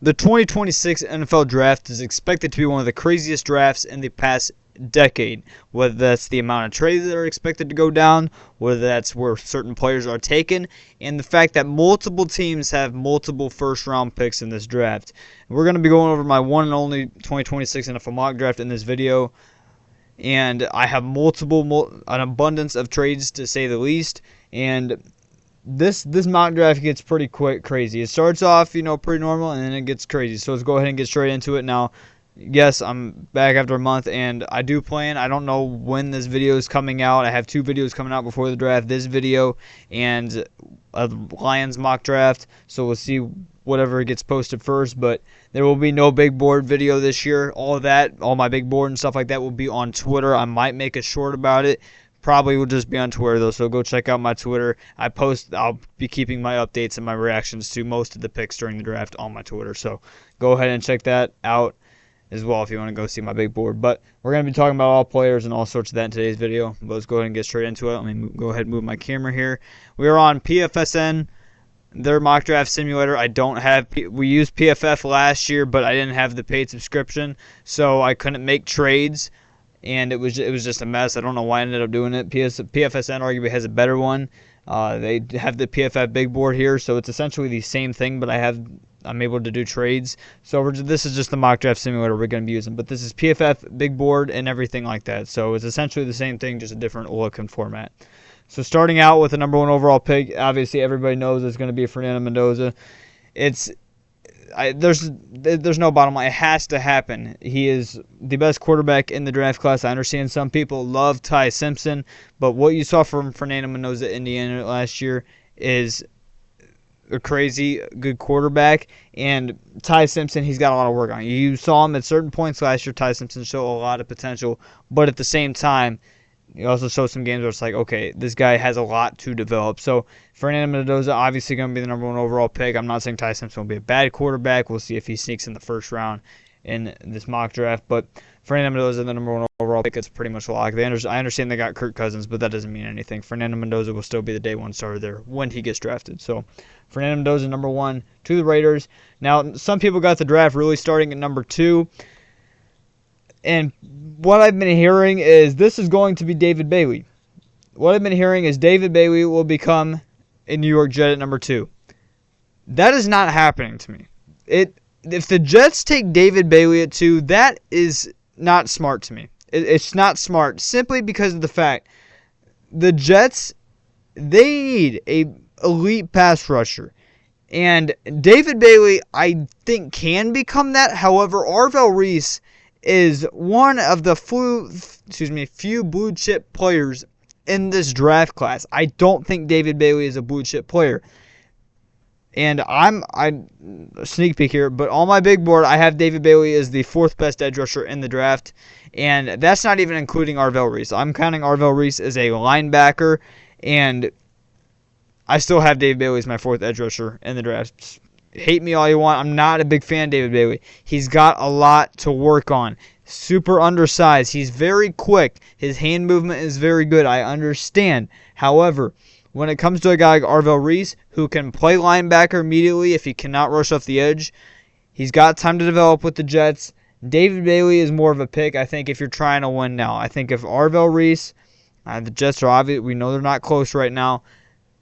The 2026 NFL Draft is expected to be one of the craziest drafts in the past decade, whether that's the amount of trades that are expected to go down, whether that's where certain players are taken, and the fact that multiple teams have multiple first-round picks in this draft. We're going to be going over my one and only 2026 NFL mock draft in this video, and I have an abundance of trades to say the least, and this mock draft gets pretty crazy. It starts off, pretty normal, and then it gets crazy. So let's go ahead and get straight into it now. Yes, I'm back after a month, and I do plan. I don't know when this video is coming out. I have 2 videos coming out before the draft. This video and a Lions mock draft. So we'll see whatever gets posted first. But there will be no big board video this year. All my big board and stuff like that will be on Twitter. I might make a short about it. Probably will just be on Twitter, though, so go check out my Twitter. I'll be keeping my updates and my reactions to most of the picks during the draft on my Twitter. So go ahead and check that out as well if you want to go see my big board. But we're going to be talking about all players and all sorts of that in today's video. But let's go ahead and get straight into it. Let me go ahead and move my camera here. We are on PFSN, their mock draft simulator. We used PFF last year, but I didn't have the paid subscription, so I couldn't make trades. And it was just a mess. I don't know why I ended up doing it. PFSN arguably has a better one. They have the PFF big board here, so it's essentially the same thing, but I'm able to do trades. So this is just the mock draft simulator we're going to be using. But this is PFF big board and everything like that. So it's essentially the same thing, just a different look and format. So starting out with the number 1 overall pick, obviously everybody knows it's going to be Fernando Mendoza. There's no bottom line. It has to happen. He is the best quarterback in the draft class. I understand some people love Ty Simpson, but what you saw from Fernando Mendoza at Indiana last year is a crazy good quarterback. And Ty Simpson, he's got a lot of work on. You saw him at certain points last year. Ty Simpson showed a lot of potential, but at the same time, he also showed some games where it's like, okay, this guy has a lot to develop. So Fernando Mendoza obviously going to be the number 1 overall pick. I'm not saying Ty Simpson will be a bad quarterback. We'll see if he sneaks in the first round in this mock draft. But Fernando Mendoza, the number 1 overall pick, it's pretty much a lock. I understand they got Kirk Cousins, but that doesn't mean anything. Fernando Mendoza will still be the day 1 starter there when he gets drafted. So Fernando Mendoza, number 1 to the Raiders. Now, some people got the draft really starting at number 2. And what I've been hearing is this is going to be David Bailey. What I've been hearing is David Bailey will become a New York Jet at number 2. That is not happening to me. If the Jets take David Bailey at 2, that is not smart to me. It's not smart simply because of the fact the Jets, they need a elite pass rusher. And David Bailey, I think, can become that. However, Arvell Reese is one of the few blue chip players in this draft class. I don't think David Bailey is a blue chip player. And I sneak peek here, but on my big board, I have David Bailey as the 4th best edge rusher in the draft. And that's not even including Arvell Reese. I'm counting Arvell Reese as a linebacker, and I still have David Bailey as my 4th edge rusher in the draft. Hate me all you want. I'm not a big fan of David Bailey. He's got a lot to work on. Super undersized. He's very quick. His hand movement is very good. I understand. However, when it comes to a guy like Arvell Reese, who can play linebacker immediately if he cannot rush off the edge, he's got time to develop with the Jets. David Bailey is more of a pick, I think, if you're trying to win now. I think if Arvell Reese, the Jets are obvious. We know they're not close right now.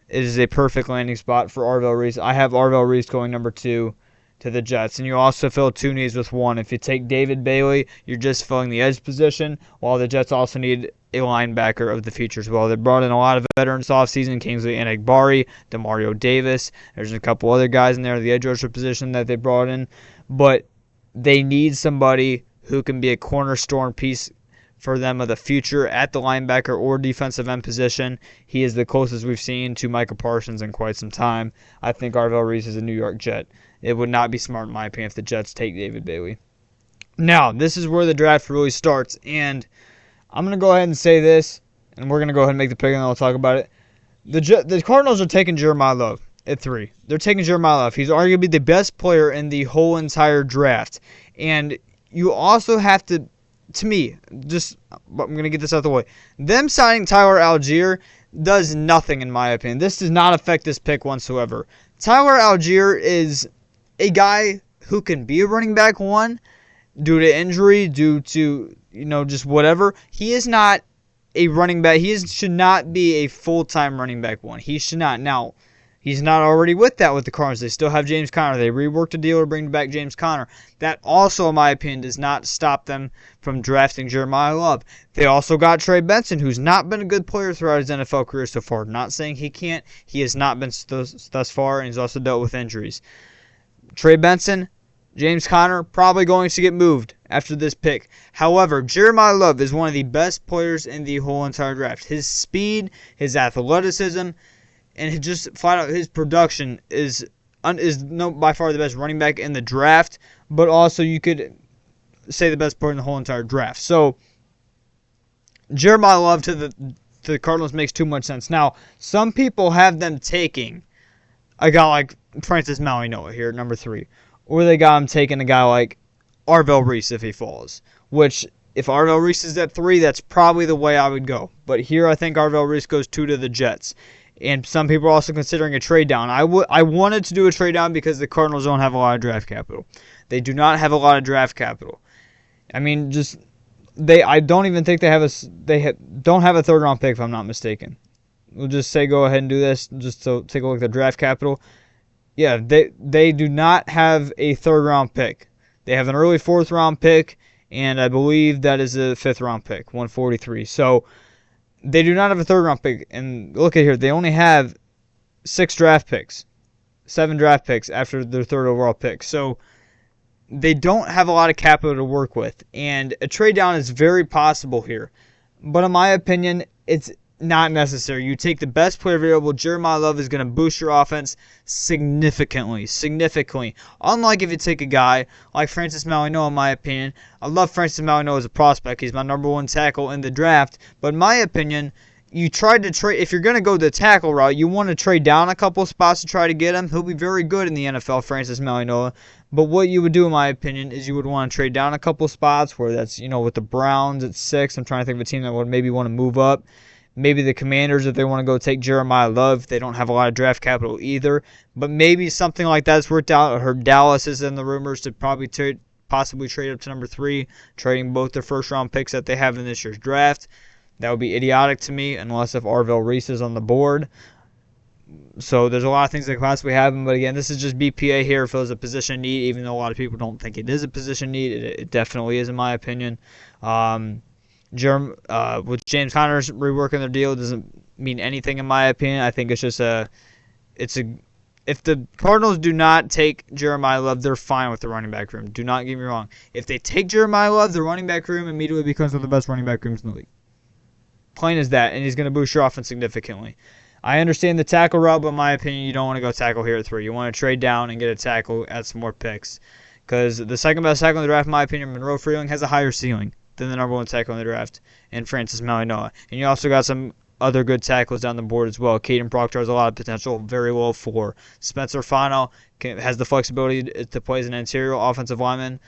It is a perfect landing spot for Arvell Reese. I have Arvell Reese going number 2 to the Jets. And you also fill 2 needs with 1. If you take David Bailey, you're just filling the edge position, while the Jets also need a linebacker of the future as well. They brought in a lot of veterans offseason, Kingsley Enagbari, Demario Davis. There's a couple other guys in there, the edge rusher position that they brought in. But they need somebody who can be a cornerstone piece for them of the future at the linebacker or defensive end position. He is the closest we've seen to Micah Parsons in quite some time. I think Arvell Reese is a New York Jet. It would not be smart, in my opinion, if the Jets take David Bailey. Now, this is where the draft really starts, and I'm going to go ahead and say this, and we're going to go ahead and make the pick, and then I'll talk about it. The Cardinals are taking Jeremiah Love at 3. They're taking Jeremiah Love. He's arguably the best player in the whole entire draft. And you also have to me, I'm going to get this out of the way. Them signing Tyler Algier does nothing, in my opinion. This does not affect this pick whatsoever. Tyler Algier is a guy who can be a running back one due to injury, due to, just whatever. He is not a running back. Should not be a full-time running back one. He should not. Now, he's not already with that with the Cardinals. They still have James Conner. They reworked a deal to bring back James Conner. That also, in my opinion, does not stop them from drafting Jeremiah Love. They also got Trey Benson, who's not been a good player throughout his NFL career so far. Not saying he can't. He has not been thus far, and he's also dealt with injuries. Trey Benson, James Conner, probably going to get moved after this pick. However, Jeremiah Love is one of the best players in the whole entire draft. His speed, his athleticism, and just flat out his production is by far the best running back in the draft, but also you could say the best player in the whole entire draft. So Jeremiah Love to the Cardinals makes too much sense. Now, some people have them taking a guy like Francis Mauigoa here at number 3. Or they got him taking a guy like Arvell Reese if he falls. Which, if Arvell Reese is at 3, that's probably the way I would go. But here I think Arvell Reese goes 2 to the Jets. And some people are also considering a trade down. I wanted to do a trade down because the Cardinals don't have a lot of draft capital. They do not have a lot of draft capital. I mean, I don't even think don't have a third round pick if I'm not mistaken. We'll just say go ahead and do this just to take a look at the draft capital. Yeah, they do not have a third round pick. They have an early 4th round pick, and I believe that is a 5th round pick, 143. So they do not have a third round pick. And look at here, they only have 7 draft picks after their 3rd overall pick. So they don't have a lot of capital to work with. And a trade down is very possible here. But in my opinion, it's not necessary. You take the best player available. Jeremiah Love is going to boost your offense significantly. Unlike if you take a guy like Francis Mauigoa, in my opinion. I love Francis Mauigoa as a prospect. He's my number 1 tackle in the draft. But in my opinion, you tried to trade. If you're going to go the tackle route, you want to trade down a couple spots to try to get him. He'll be very good in the NFL, Francis Mauigoa. But what you would do, in my opinion, is you would want to trade down a couple spots where that's, with the Browns at 6. I'm trying to think of a team that would maybe want to move up. Maybe the Commanders, if they want to go take Jeremiah Love. They don't have a lot of draft capital either. But maybe something like that's worked out. I heard Dallas is in the rumors to possibly trade up to number 3, trading both their first-round picks that they have in this year's draft. That would be idiotic to me, unless if Arvell Reese is on the board. So there's a lot of things that could possibly happen. But again, this is just BPA here if it was a position need, even though a lot of people don't think it is a position need. It definitely is, in my opinion. With James Conner reworking their deal doesn't mean anything in my opinion. I think it's just if the Cardinals do not take Jeremiah Love, they're fine with the running back room. Do not get me wrong. If they take Jeremiah Love, the running back room immediately becomes one of the best running back rooms in the league. Plain as that, and he's going to boost your offense significantly. I understand the tackle route, but in my opinion, you don't want to go tackle here at 3. You want to trade down and get a tackle, add some more picks. Because the second best tackle in the draft, in my opinion, Monroe Freeling, has a higher ceiling than the number 1 tackle in the draft, and Francis Mauigoa. And you also got some other good tackles down the board as well. Caden Proctor has a lot of potential, very low 4. Spencer Fano has the flexibility to play as an interior offensive lineman.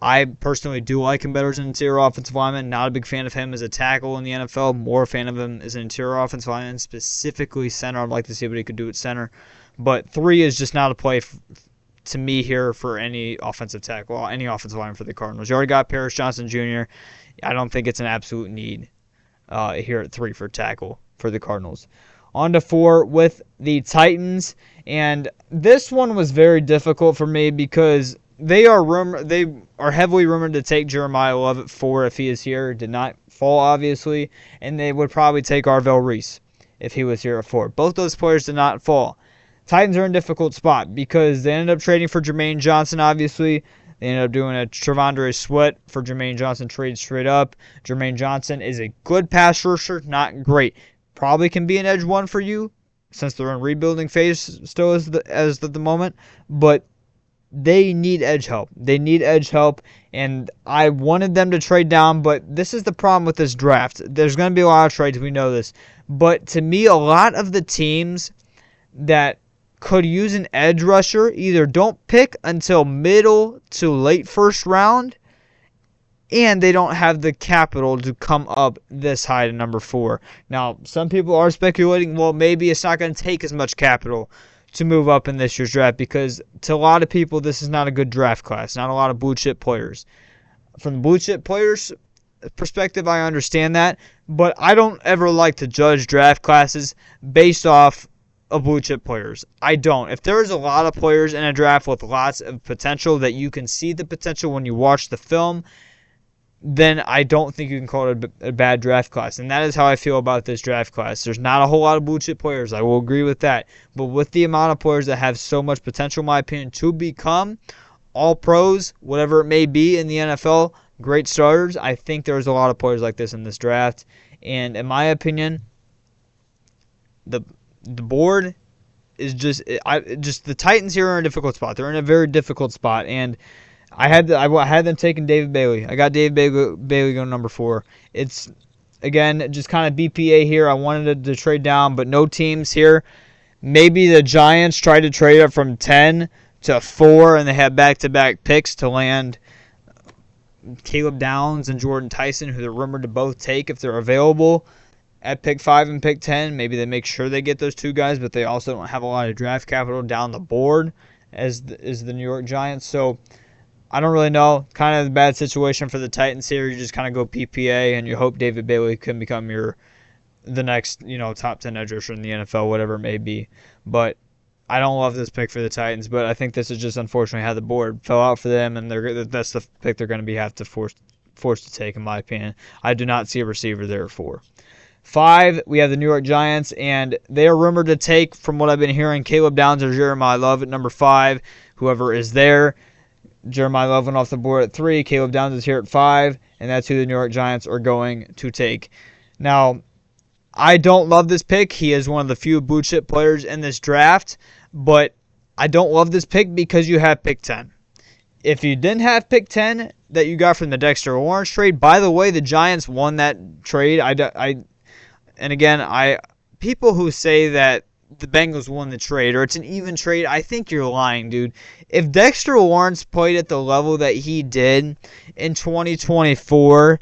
I personally do like him better as an interior offensive lineman. Not a big fan of him as a tackle in the NFL. More a fan of him as an interior offensive lineman, specifically center. I'd like to see what he could do at center. But 3 is just not a play to me here for any offensive tackle, any offensive line for the Cardinals. You already got Paris Johnson Jr. I don't think it's an absolute need here at 3 for tackle for the Cardinals. On to 4 with the Titans. And this one was very difficult for me because they are heavily rumored to take Jeremiah Love at 4 if he is here. Did not fall, obviously. And they would probably take Arvell Reese if he was here at 4. Both those players did not fall. Titans are in a difficult spot because they ended up trading for Jermaine Johnson, obviously. They ended up doing a Trevondre Sweat for Jermaine Johnson trade straight up. Jermaine Johnson is a good pass rusher, not great. Probably can be an edge 1 for you since they're in rebuilding phase still as the moment. But they need edge help. And I wanted them to trade down, but this is the problem with this draft. There's going to be a lot of trades, we know this. But to me, a lot of the teams that could use an edge rusher either don't pick until middle to late first round, and they don't have the capital to come up this high to number 4. Now, some people are speculating, well, maybe it's not going to take as much capital to move up in this year's draft, because to a lot of people, this is not a good draft class. Not a lot of blue chip players. From the blue chip players' perspective, I understand that, but I don't ever like to judge draft classes based off of blue chip players. I don't. If there's a lot of players in a draft with lots of potential that you can see the potential when you watch the film, then I don't think you can call it a bad draft class. And that is how I feel about this draft class. There's not a whole lot of blue chip players. I will agree with that. But with the amount of players that have so much potential, in my opinion, to become all pros, whatever it may be in the NFL, great starters, I think there's a lot of players like this in this draft. And in my opinion, the board is just the Titans here are in a difficult spot. They're in a very difficult spot, and I had them taking David Bailey. I got David Bailey going number 4. It's, again, just kind of BPA here. I wanted to trade down, but no teams here. Maybe the Giants tried to trade up from 10 to 4, and they had back-to-back picks to land Caleb Downs and Jordan Tyson, who they're rumored to both take if they're available at pick 5 and pick 10. Maybe they make sure they get those two guys, but they also don't have a lot of draft capital down the board as the New York Giants. So I don't really know. Kind of a bad situation for the Titans here. You just kind of go PPA and you hope David Bailey can become the next top 10 edge rusher in the NFL, whatever it may be. But I don't love this pick for the Titans, but I think this is just unfortunately how the board fell out for them, and that's the pick they're going to have to force to take, in my opinion. I do not see a receiver there at 4. 5, we have the New York Giants, and they are rumored to take, from what I've been hearing, Caleb Downs or Jeremiah Love at number 5, whoever is there. Jeremiah Love went off the board at 3. Caleb Downs is here at 5, and that's who the New York Giants are going to take. Now, I don't love this pick. He is one of the few blue chip players in this draft, but I don't love this pick because you have pick 10. If you didn't have pick 10 that you got from the Dexter Lawrence trade, by the way, the Giants won that trade. People who say that the Bengals won the trade or it's an even trade, I think you're lying, dude. If Dexter Lawrence played at the level that he did in 2024,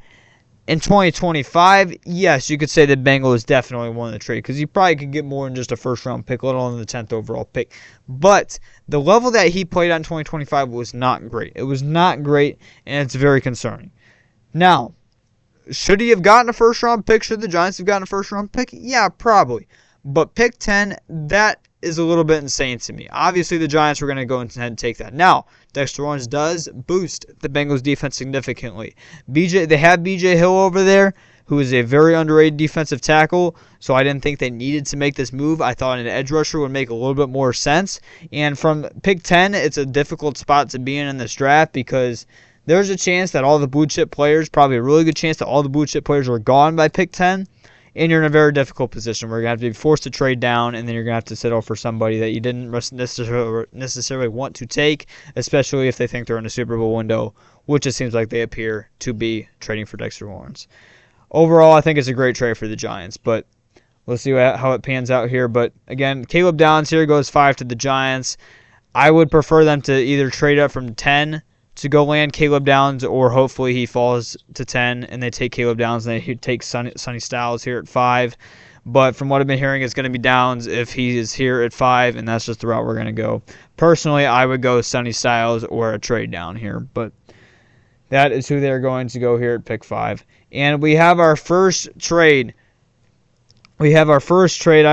in 2025, yes, you could say the Bengals definitely won the trade because you probably could get more than just a first-round pick, let alone the 10th overall pick. But the level that he played on 2025 was not great. It was not great, and it's very concerning. Now, should he have gotten a first-round pick? Should the Giants have gotten a first-round pick? Yeah, probably. But pick 10, that is a little bit insane to me. Obviously, the Giants were going to go ahead and take that. Now, Dexter Lawrence does boost the Bengals' defense significantly. They have B.J. Hill over there, who is a very underrated defensive tackle, so I didn't think they needed to make this move. I thought an edge rusher would make a little bit more sense. And from pick 10, it's a difficult spot to be in this draft because there's a chance that all the blue chip players, probably a really good chance that all the blue chip players are gone by pick 10. And you're in a very difficult position where you're going to have to be forced to trade down, and then you're going to have to settle for somebody that you didn't necessarily want to take, especially if they think they're in a Super Bowl window, which it seems like they appear to be trading for Dexter Lawrence. Overall, I think it's a great trade for the Giants, but we'll see how it pans out here. But again, Caleb Downs here goes 5 to the Giants. I would prefer them to either trade up from 10 to go land Caleb Downs, or hopefully he falls to 10 and they take Caleb Downs and they take Sonny Styles here at 5. But from what I've been hearing, it's going to be Downs if he is here at 5, and that's just the route we're going to go. Personally, I would go Sonny Styles or a trade down here, but that is who they're going to go here at pick 5. And we have our first trade. I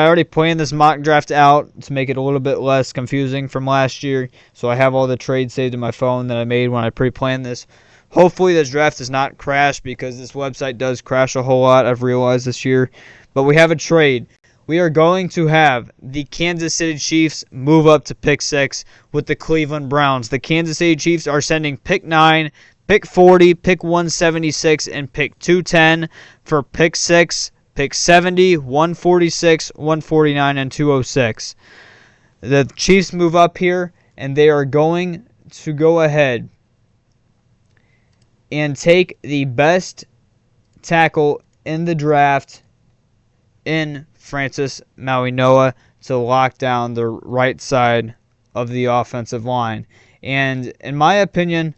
already planned this mock draft out to make it a little bit less confusing from last year. So I have all the trades saved in my phone that I made when I pre-planned this. Hopefully this draft does not crash because this website does crash a whole lot, I've realized this year. But we have a trade. We are going to have the Kansas City Chiefs move up to pick 6 with the Cleveland Browns. The Kansas City Chiefs are sending pick 9, pick 40, pick 176, and pick 210 for pick 6. Pick 70, 146, 149, and 206. The Chiefs move up here, and they are going to go ahead and take the best tackle in the draft in Francis Mauigoa to lock down the right side of the offensive line. And in my opinion,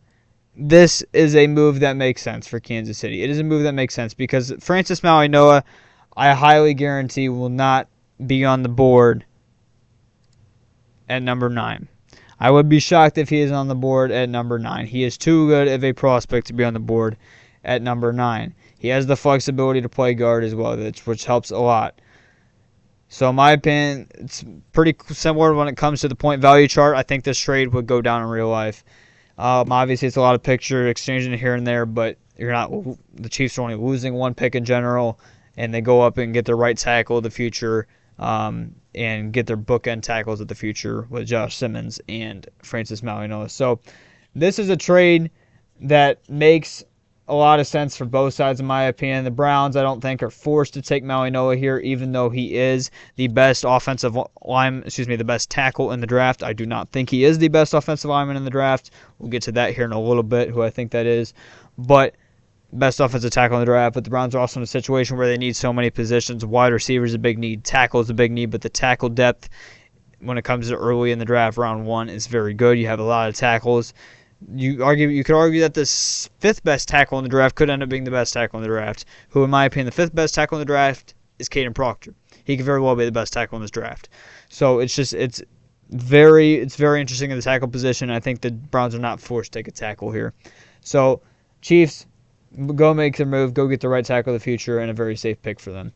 this is a move that makes sense for Kansas City. It is a move that makes sense because Francis Mauigoa, I highly guarantee, will not be on the board at number 9. I would be shocked if he is on the board at number 9. He is too good of a prospect to be on the board at number 9. He has the flexibility to play guard as well, which helps a lot. So in my opinion, it's pretty similar when it comes to the point value chart. I think this trade would go down in real life. Obviously, it's a lot of picture exchanging here and there, but you're not. The Chiefs are only losing one pick in general, and they go up and get their right tackle of the future, and get their bookend tackles of the future with Josh Simmons and Francis Malianoa. So this is a trade that makes a lot of sense for both sides, in my opinion. The Browns, I don't think, are forced to take Malianoa here, even though he is the best the best tackle in the draft. I do not think he is the best offensive lineman in the draft. We'll get to that here in a little bit, who I think that is. But best offensive tackle in the draft. But the Browns are also in a situation where they need so many positions. Wide receiver is a big need. Tackle is a big need. But the tackle depth, when it comes to early in the draft, round 1, is very good. You have a lot of tackles. You could argue that this 5th best tackle in the draft could end up being the best tackle in the draft, who in my opinion the 5th best tackle in the draft is Caden Proctor. He could very well be the best tackle in this draft. So it's very interesting in the tackle position. I think the Browns are not forced to take a tackle here. So Chiefs, go make their move, go get the right tackle of the future, and a very safe pick for them.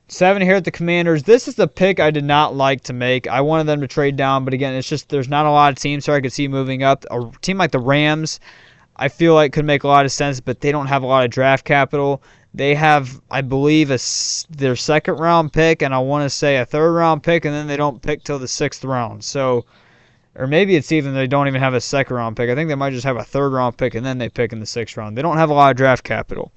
7 here at the Commanders. This is the pick I did not like to make. I wanted them to trade down, but again, it's just there's not a lot of teams here I could see moving up. A team like the Rams, I feel like could make a lot of sense, but they don't have a lot of draft capital. They have, I believe, their 2nd round pick, and I want to say a 3rd round pick, and then they don't pick till the 6th round. So, or maybe it's even they don't even have a 2nd round pick. I think they might just have a 3rd round pick, and then they pick in the 6th round. They don't have a lot of draft capital.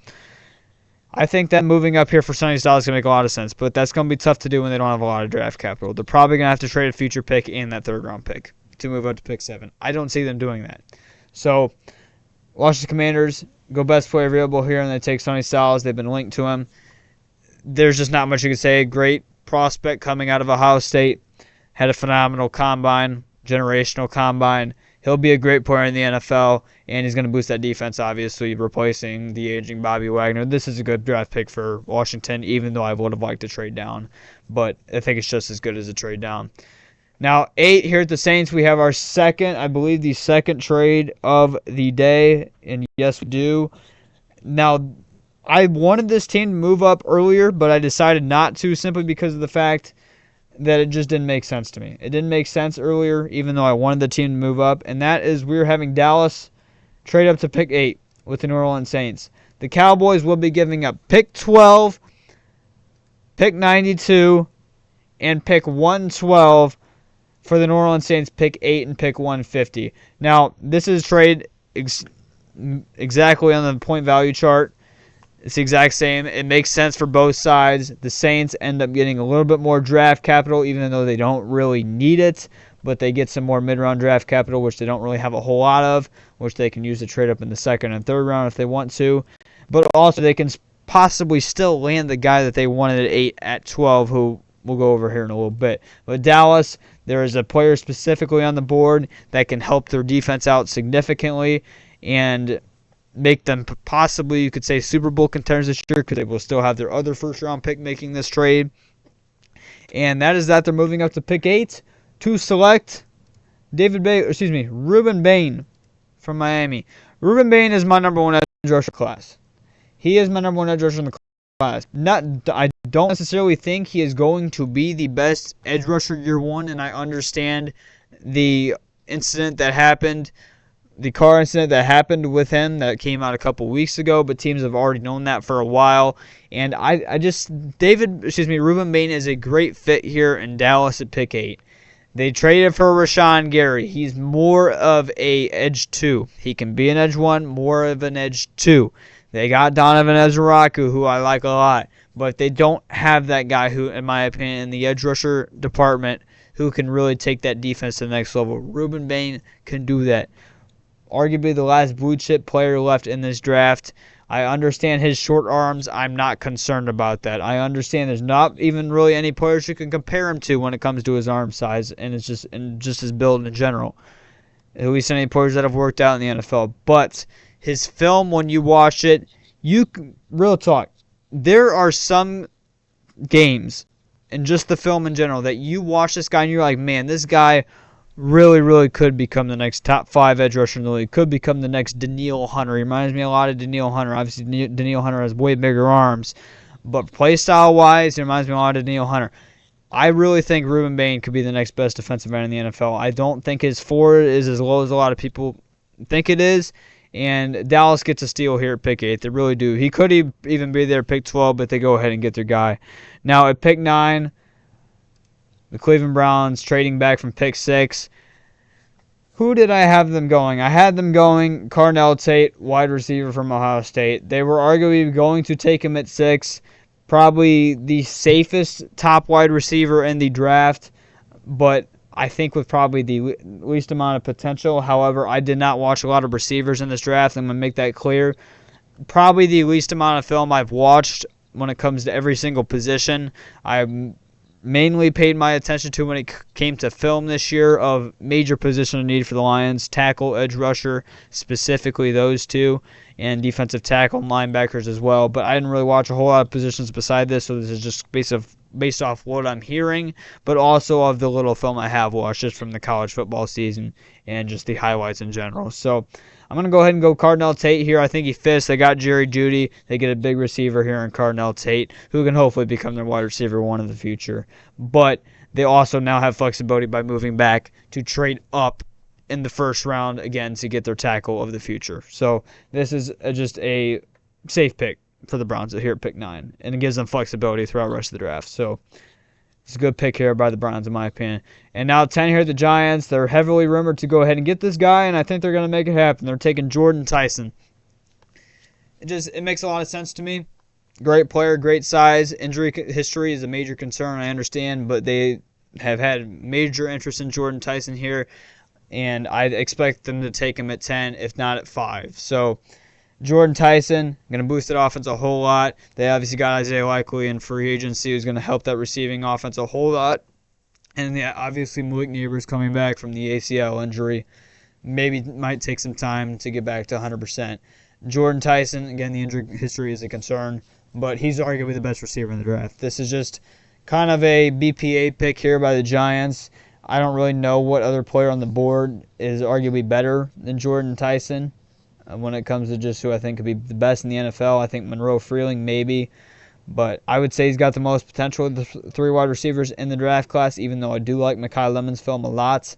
I think that moving up here for Sonny Styles is going to make a lot of sense, but that's going to be tough to do when they don't have a lot of draft capital. They're probably going to have to trade a future pick and that 3rd round pick to move up to pick 7. I don't see them doing that. So, Washington Commanders go best player available here, and they take Sonny Styles. They've been linked to him. There's just not much you can say. Great prospect coming out of Ohio State. Had a phenomenal combine, generational combine. He'll be a great player in the NFL, and he's going to boost that defense, obviously, replacing the aging Bobby Wagner. This is a good draft pick for Washington, even though I would have liked to trade down. But I think it's just as good as a trade down. Now, 8 here at the Saints, we have our second, I believe the second trade of the day, and yes, we do. Now, I wanted this team to move up earlier, but I decided not to simply because of the fact that it just didn't make sense to me. It didn't make sense earlier, even though I wanted the team to move up, and that is we're having Dallas trade up to pick 8 with the New Orleans Saints. The Cowboys will be giving up pick 12, pick 92, and pick 112 for the New Orleans Saints, pick 8 and pick 150. Now, this is a trade exactly on the point value chart. It's the exact same. It makes sense for both sides. The Saints end up getting a little bit more draft capital, even though they don't really need it, but they get some more mid-round draft capital, which they don't really have a whole lot of, which they can use to trade up in the 2nd and 3rd round if they want to. But also they can possibly still land the guy that they wanted at 8 at 12, who we'll go over here in a little bit. But Dallas, there is a player specifically on the board that can help their defense out significantly and make them possibly, you could say, Super Bowl contenders this year, because they will still have their other first-round pick making this trade. And that is that they're moving up to pick 8 to select Rueben Bain from Miami. Rueben Bain is my number 1 edge rusher class. He is my number 1 edge rusher in the class. I don't necessarily think he is going to be the best edge rusher year 1, and I understand the incident that happened, the car incident that happened with him that came out a couple weeks ago, but teams have already known that for a while. And Rueben Bain is a great fit here in Dallas at pick 8. They traded for Rashawn Gary. He's more of a edge 2. He can be an edge 1, more of an edge 2. They got Donovan Ezraku, who I like a lot, but they don't have that guy who, in my opinion, in the edge rusher department, who can really take that defense to the next level. Rueben Bain can do that. Arguably the last blue chip player left in this draft. I understand his short arms. I'm not concerned about that. I understand there's not even really any players you can compare him to when it comes to his arm size and just his build in general. At least any players that have worked out in the NFL. But his film, when you watch it, real talk, there are some games and just the film in general that you watch this guy and you're like, man, this guy really, really could become the next top 5 edge rusher in the league. Could become the next Danielle Hunter. He reminds me a lot of Danielle Hunter. Obviously, Danielle Hunter has way bigger arms. But play style wise, it reminds me a lot of Danielle Hunter. I really think Rueben Bain could be the next best defensive end in the NFL. I don't think his floor is as low as a lot of people think it is. And Dallas gets a steal here at pick 8. They really do. He could even be there at pick 12, but they go ahead and get their guy. Now at pick 9, the Cleveland Browns trading back from pick 6. Who did I have them going? I had them going Carnell Tate, wide receiver from Ohio State. They were arguably going to take him at 6. Probably the safest top wide receiver in the draft, but I think with probably the least amount of potential. However, I did not watch a lot of receivers in this draft. I'm going to make that clear. Probably the least amount of film I've watched when it comes to every single position. I mainly paid my attention to when it came to film this year of major positional need for the Lions, tackle, edge rusher, specifically those two, and defensive tackle and linebackers as well. But I didn't really watch a whole lot of positions beside this, so this is just based off what I'm hearing, but also of the little film I have watched just from the college football season and just the highlights in general. So I'm going to go ahead and go Carnell Tate here. I think he fits. They got Jerry Jeudy. They get a big receiver here in Carnell Tate, who can hopefully become their wide receiver one in the future. But they also now have flexibility by moving back to trade up in the first round again to get their tackle of the future. So this is just a safe pick for the Browns here at pick 9, and it gives them flexibility throughout the rest of the draft. So it's a good pick here by the Browns, in my opinion. And now 10 here, the Giants. They're heavily rumored to go ahead and get this guy, and I think they're going to make it happen. They're taking Jordan Tyson. It makes a lot of sense to me. Great player, great size. Injury history is a major concern, I understand, but they have had major interest in Jordan Tyson here, and I'd expect them to take him at 10, if not at 5. So Jordan Tyson, going to boost that offense a whole lot. They obviously got Isaiah Likely in free agency, who's going to help that receiving offense a whole lot. And yeah, obviously Malik Neighbors coming back from the ACL injury. Maybe might take some time to get back to 100%. Jordan Tyson, again, the injury history is a concern, but he's arguably the best receiver in the draft. This is just kind of a BPA pick here by the Giants. I don't really know what other player on the board is arguably better than Jordan Tyson. When it comes to just who I think could be the best in the NFL, I think Monroe Freeling maybe. But I would say he's got the most potential of the 3 wide receivers in the draft class, even though I do like Mekhi Lemon's film a lot.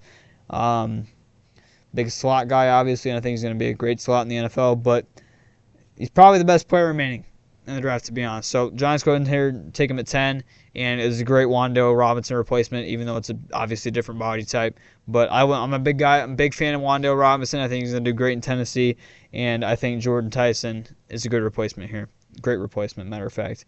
Big slot guy, obviously, and I think he's going to be a great slot in the NFL. But he's probably the best player remaining in the draft, to be honest. So Giants go in here, take him at 10, and it's a great Wan'Dale Robinson replacement, even though it's obviously a different body type. But I'm a big guy. I'm a big fan of Wan'Dale Robinson. I think he's going to do great in Tennessee, and I think Jordan Tyson is a good replacement here. Great replacement, matter of fact.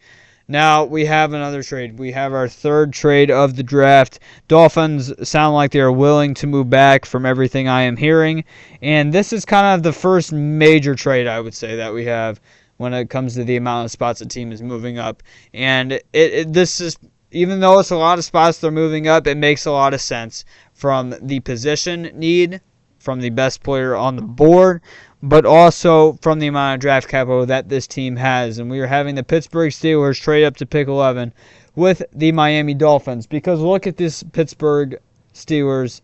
Now we have another trade. We have our third trade of the draft. Dolphins sound like they are willing to move back from everything I am hearing, and this is kind of the first major trade, I would say, that we have when it comes to the amount of spots the team is moving up. And this is, even though it's a lot of spots they're moving up, it makes a lot of sense from the position need, from the best player on the board, but also from the amount of draft capital that this team has. And we are having the Pittsburgh Steelers trade up to pick 11 with the Miami Dolphins, because look at this Pittsburgh Steelers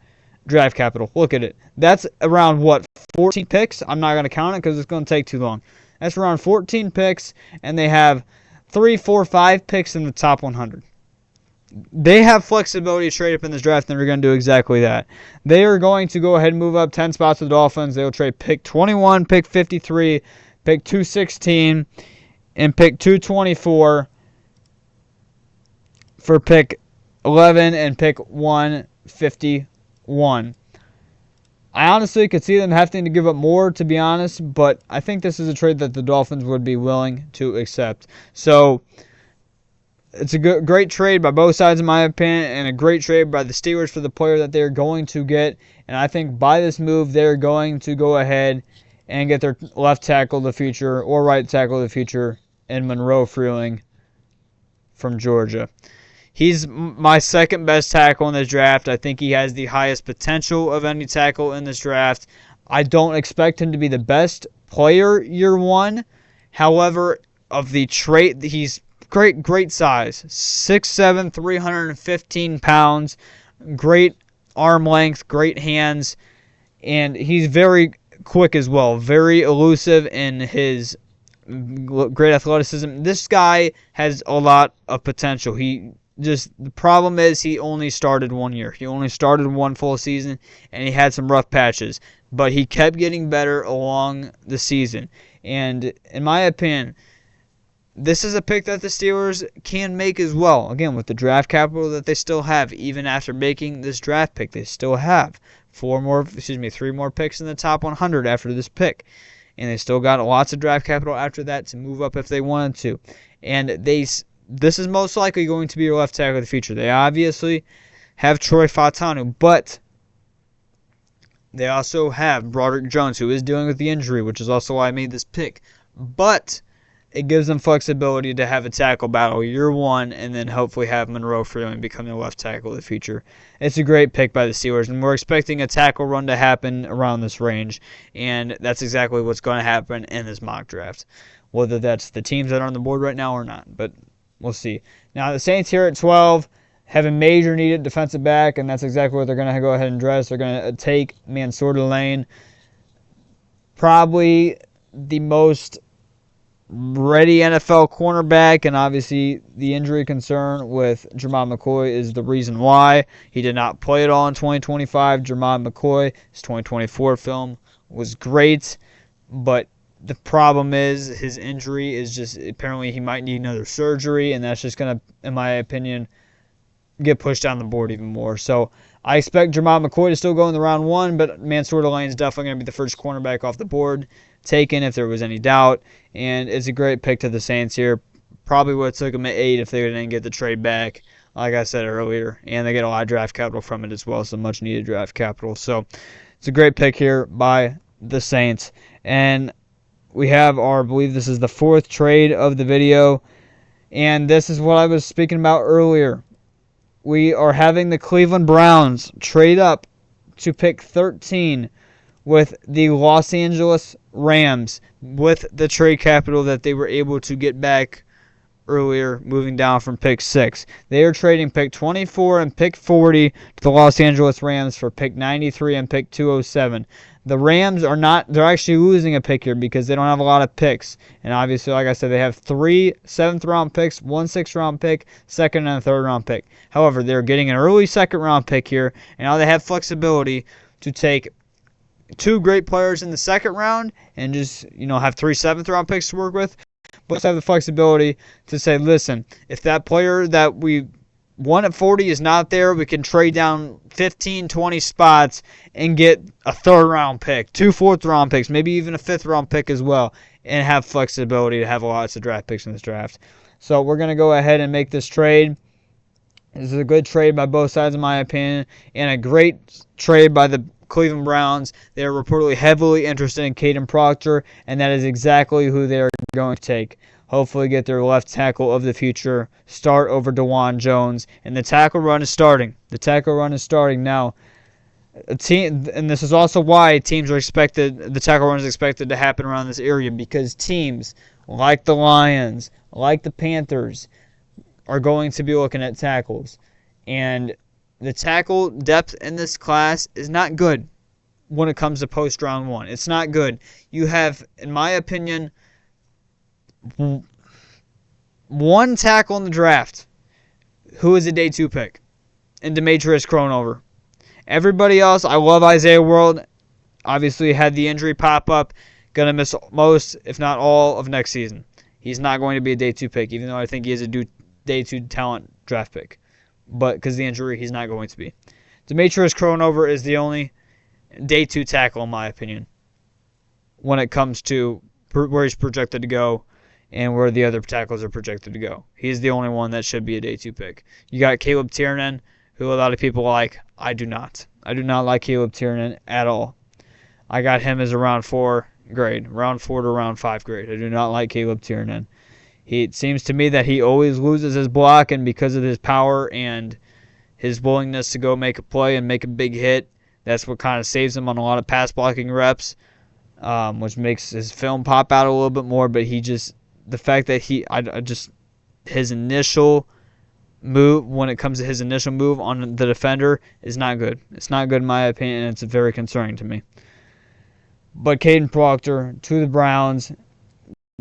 draft capital. Look at it. That's around, 14 picks? I'm not going to count it because it's going to take too long. That's around 14 picks, and they have 3, 4, 5 picks in the top 100. They have flexibility to trade up in this draft, and they're going to do exactly that. They are going to go ahead and move up 10 spots to the Dolphins. They will trade pick 21, pick 53, pick 216, and pick 224 for pick 11 and pick 151. I honestly could see them having to give up more, to be honest, but I think this is a trade that the Dolphins would be willing to accept. So it's a great trade by both sides, in my opinion, and a great trade by the Steelers for the player that they're going to get. And I think by this move, they're going to go ahead and get their left tackle of the future or right tackle of the future in Monroe Freeling from Georgia. He's my second best tackle in this draft. I think he has the highest potential of any tackle in this draft. I don't expect him to be the best player year one. However, of the trait, he's great size. 6'7", 315 pounds. Great arm length, great hands, and he's very quick as well, very elusive in his great athleticism. This guy has a lot of potential. The problem is he only started 1 year. He only started one full season, and he had some rough patches. But he kept getting better along the season. And in my opinion, this is a pick that the Steelers can make as well. Again, with the draft capital that they still have, even after making this draft pick, they still have 3 more picks in the top 100 after this pick. And they still got lots of draft capital after that to move up if they wanted to. And this is most likely going to be your left tackle of the future. They obviously have Troy Fautanu, but they also have Broderick Jones, who is dealing with the injury, which is also why I made this pick. But it gives them flexibility to have a tackle battle year one and then hopefully have Monroe Freeland become the left tackle of the future. It's a great pick by the Steelers, and we're expecting a tackle run to happen around this range, and that's exactly what's going to happen in this mock draft, whether that's the teams that are on the board right now or not, but we'll see. Now, the Saints here at 12 have a major needed defensive back, and that's exactly what they're going to go ahead and dress. They're going to take Mansour Delane, probably the most ready NFL cornerback, and obviously the injury concern with Jermod McCoy is the reason why. He did not play at all in 2025. Jermod McCoy, his 2024 film was great, but the problem is his injury is just apparently he might need another surgery, and that's just going to, in my opinion, get pushed down the board even more. So I expect Jermod McCoy to still go in the round 1, but Mansour Delane is definitely going to be the first cornerback off the board taken if there was any doubt, and it's a great pick to the Saints here. Probably would have took them at 8 if they didn't get the trade back, like I said earlier, and they get a lot of draft capital from it as well, so much needed draft capital. So it's a great pick here by the Saints, and we have I believe this is the 4th trade of the video, and this is what I was speaking about earlier. We are having the Cleveland Browns trade up to pick 13 with the Los Angeles Rams with the trade capital that they were able to get back earlier, moving down from pick 6. They are trading pick 24 and pick 40 to the Los Angeles Rams for pick 93 and pick 207. The Rams they're actually losing a pick here because they don't have a lot of picks. And obviously, like I said, they have 3 7th-round picks, 1 6th-round pick, 2nd and a 3rd-round pick. However, they're getting an early 2nd-round pick here, and now they have flexibility to take 2 great players in the 2nd round and just, have 3 7th-round picks to work with. But have the flexibility to say, listen, if that player that we won at 40 is not there, we can trade down 15, 20 spots and get a 3rd-round pick, 2 4th-round picks, maybe even a 5th-round pick as well, and have flexibility to have lots of draft picks in this draft. So we're going to go ahead and make this trade. This is a good trade by both sides, in my opinion, and a great trade by the Cleveland Browns. They are reportedly heavily interested in Caden Proctor, and that is exactly who they are going to take. Hopefully get their left tackle of the future, start over DeJuan Jones, and the tackle run is starting. The tackle run is starting now. And this is also why the tackle run is expected to happen around this area, because teams like the Lions, like the Panthers, are going to be looking at tackles. And the tackle depth in this class is not good when it comes to post-round 1. It's not good. You have, in my opinion, 1 tackle in the draft who is a day 2 pick, and Demetrius Cronover. Everybody else, I love Isaiah World. Obviously had the injury pop up. Going to miss most, if not all, of next season. He's not going to be a day 2 pick, even though I think he is a day 2 talent draft pick. But because of the injury, he's not going to be. Demetrius Cronover is the only day 2 tackle, in my opinion, when it comes to where he's projected to go and where the other tackles are projected to go. He's the only one that should be a day 2 pick. You got Caleb Tiernan, who a lot of people like. I do not. I do not like Caleb Tiernan at all. I got him as a round 4 grade, round 4 to round 5 grade. I do not like Caleb Tiernan. It seems to me that he always loses his block, and because of his power and his willingness to go make a play and make a big hit, that's what kind of saves him on a lot of pass blocking reps, which makes his film pop out a little bit more. But the fact that his initial move when it comes to his initial move on the defender is not good. It's not good in my opinion, and it's very concerning to me. But Caden Proctor to the Browns,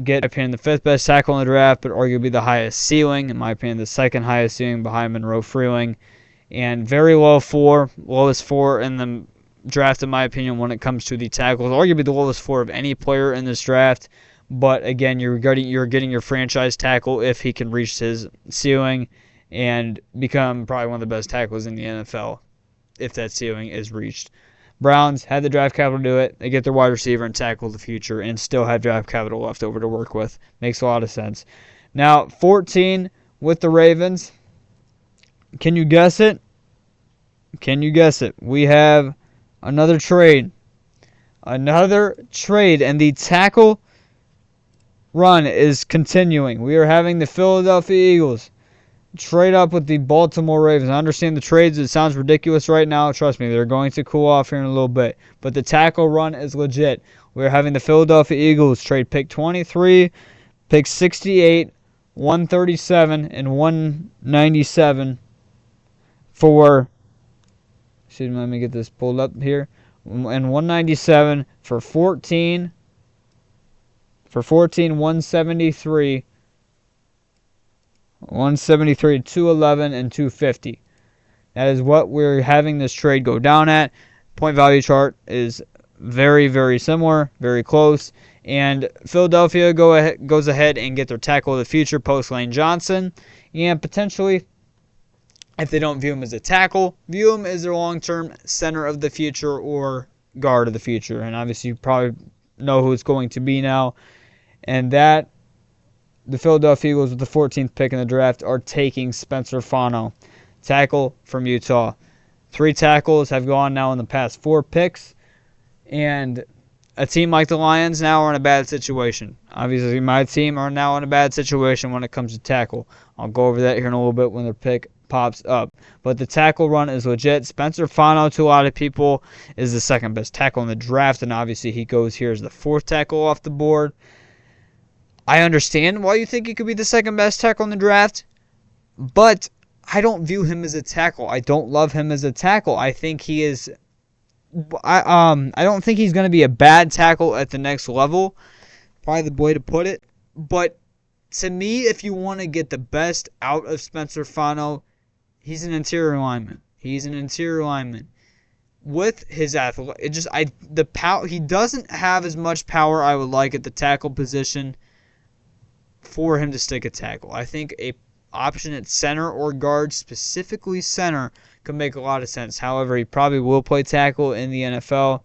get, in my opinion, the 5th best tackle in the draft, but arguably the highest ceiling. In my opinion, the 2nd highest ceiling behind Monroe Freeling. And very low 4, lowest 4 in the draft, in my opinion, when it comes to the tackles. Arguably the lowest 4 of any player in this draft. But again, you're getting your franchise tackle if he can reach his ceiling and become probably one of the best tackles in the NFL if that ceiling is reached. Browns had the draft capital to do it. They get their wide receiver and tackle the future and still have draft capital left over to work with. Makes a lot of sense. Now, 14 with the Ravens. Can you guess it? Can you guess it? We have another trade. Another trade, and the tackle run is continuing. We are having the Philadelphia Eagles trade up with the Baltimore Ravens. I understand the trades. It sounds ridiculous right now. Trust me, they're going to cool off here in a little bit. But the tackle run is legit. We're having the Philadelphia Eagles trade pick 23, pick 68, 137, and 197 for, excuse me, let me get this pulled up here, and 197 for 14, 173, 211, and 250. That is what we're having this trade go down at. Point value chart is very, very similar, very close. And Philadelphia goes ahead and get their tackle of the future, post Lane Johnson. And potentially, if they don't view him as a tackle, view him as their long-term center of the future or guard of the future. And obviously, you probably know who it's going to be now. And that, the Philadelphia Eagles with the 14th pick in the draft are taking Spencer Fano, tackle from Utah. 3 tackles have gone now in the past 4 picks. And a team like the Lions now are in a bad situation. Obviously, my team are now in a bad situation when it comes to tackle. I'll go over that here in a little bit when their pick pops up. But the tackle run is legit. Spencer Fano, to a lot of people, is the 2nd best tackle in the draft. And obviously, he goes here as the 4th tackle off the board. I understand why you think he could be the 2nd best tackle in the draft, but I don't view him as a tackle. I don't love him as a tackle. I think he is. I don't think he's going to be a bad tackle at the next level. Probably the way to put it. But to me, if you want to get the best out of Spencer Fano, he's an interior lineman. He's an interior lineman. With his athlete, he doesn't have as much power I would like at the tackle position for him to stick a tackle. I think a option at center or guard, specifically center, could make a lot of sense. However, he probably will play tackle in the NFL,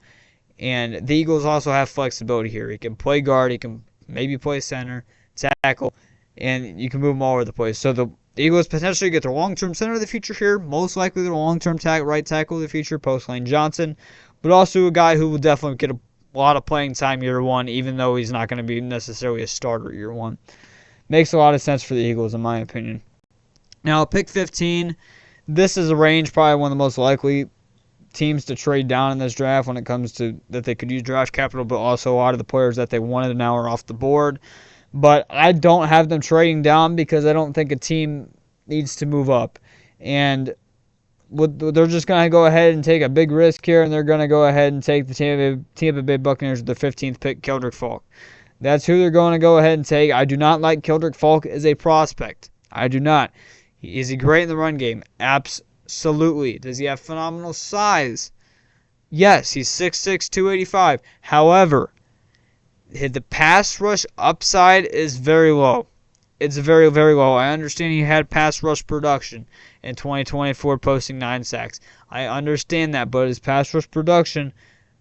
and the Eagles also have flexibility here. He can play guard, he can maybe play center, tackle, and you can move him all over the place. So the Eagles potentially get their long-term center of the future here, most likely their long-term right tackle of the future, post Lane Johnson, but also a guy who will definitely get a lot of playing time year 1, even though he's not going to be necessarily a starter year 1. Makes a lot of sense for the Eagles, in my opinion. Now, pick 15, this is a range, probably one of the most likely teams to trade down in this draft when it comes to that they could use draft capital, but also a lot of the players that they wanted now are off the board. But I don't have them trading down because I don't think a team needs to move up. And they're just going to go ahead and take a big risk here, and they're going to go ahead and take the Tampa Bay Buccaneers with the 15th pick, Keldrick Falk. That's who they're going to go ahead and take. I do not like Keldrick Falk as a prospect. I do not. Is he great in the run game? Absolutely. Does he have phenomenal size? Yes, he's 6'6", 285. However, the pass rush upside is very low. It's very, very low. I understand he had pass rush production in 2024, posting 9 sacks. I understand that, but his pass rush production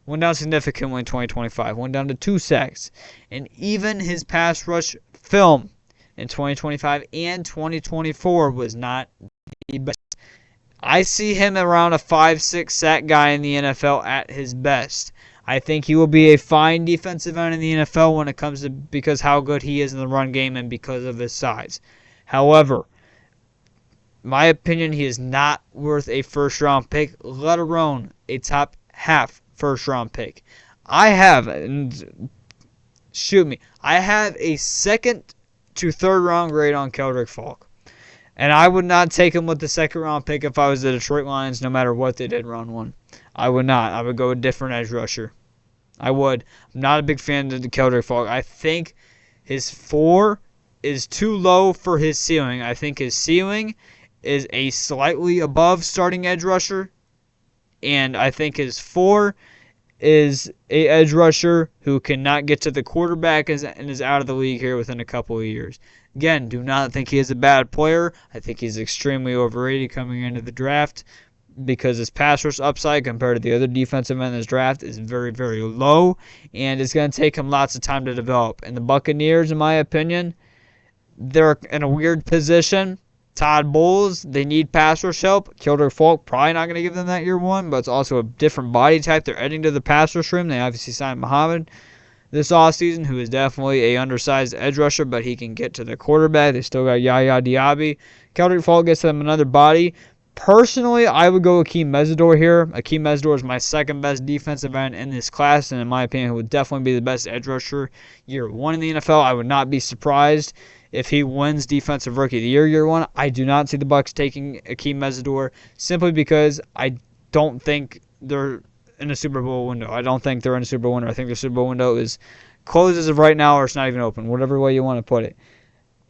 went down significantly in 2025. Went down to 2 sacks. And even his pass rush film in 2025 and 2024 was not the best. I see him around a 5-6 sack guy in the NFL at his best. I think he will be a fine defensive end in the NFL when it comes to because how good he is in the run game and because of his size. However, my opinion, he is not worth a first-round pick, let alone a top half first-round pick. I have a 2nd to 3rd round grade on Keldrick Falk. And I would not take him with the second-round pick if I was the Detroit Lions, no matter what they did in round 1. I would not. I would go a different edge rusher. I would. I'm not a big fan of the Keldrick Falk. I think his 4 is too low for his ceiling. I think his ceiling is a slightly above starting edge rusher. And I think his 4 is a edge rusher who cannot get to the quarterback and is out of the league here within a couple of years. Again, do not think he is a bad player. I think he's extremely overrated coming into the draft because his pass rush upside compared to the other defensive men in this draft is very, very low, and it's going to take him lots of time to develop. And the Buccaneers, in my opinion, they're in a weird position. Todd Bowles, they need pass rush help. Keldrick Falk, probably not going to give them that year 1, but it's also a different body type. They're adding to the pass rush room. They obviously signed Muhammad this offseason, who is definitely a undersized edge rusher, but he can get to the quarterback. They still got Yaya Diaby. Keldrick Falk gets them another body. Personally, I would go Akeem Mesidor here. Akeem Mesidor is my second best defensive end in this class, and in my opinion, he would definitely be the best edge rusher year 1 in the NFL. I would not be surprised if he wins Defensive Rookie of the Year 1. I do not see the Bucs taking Akeem Mesidor simply because I don't think they're in a Super Bowl window. I don't think they're in a Super Bowl window. I think the Super Bowl window is closed as of right now, or it's not even open, whatever way you want to put it.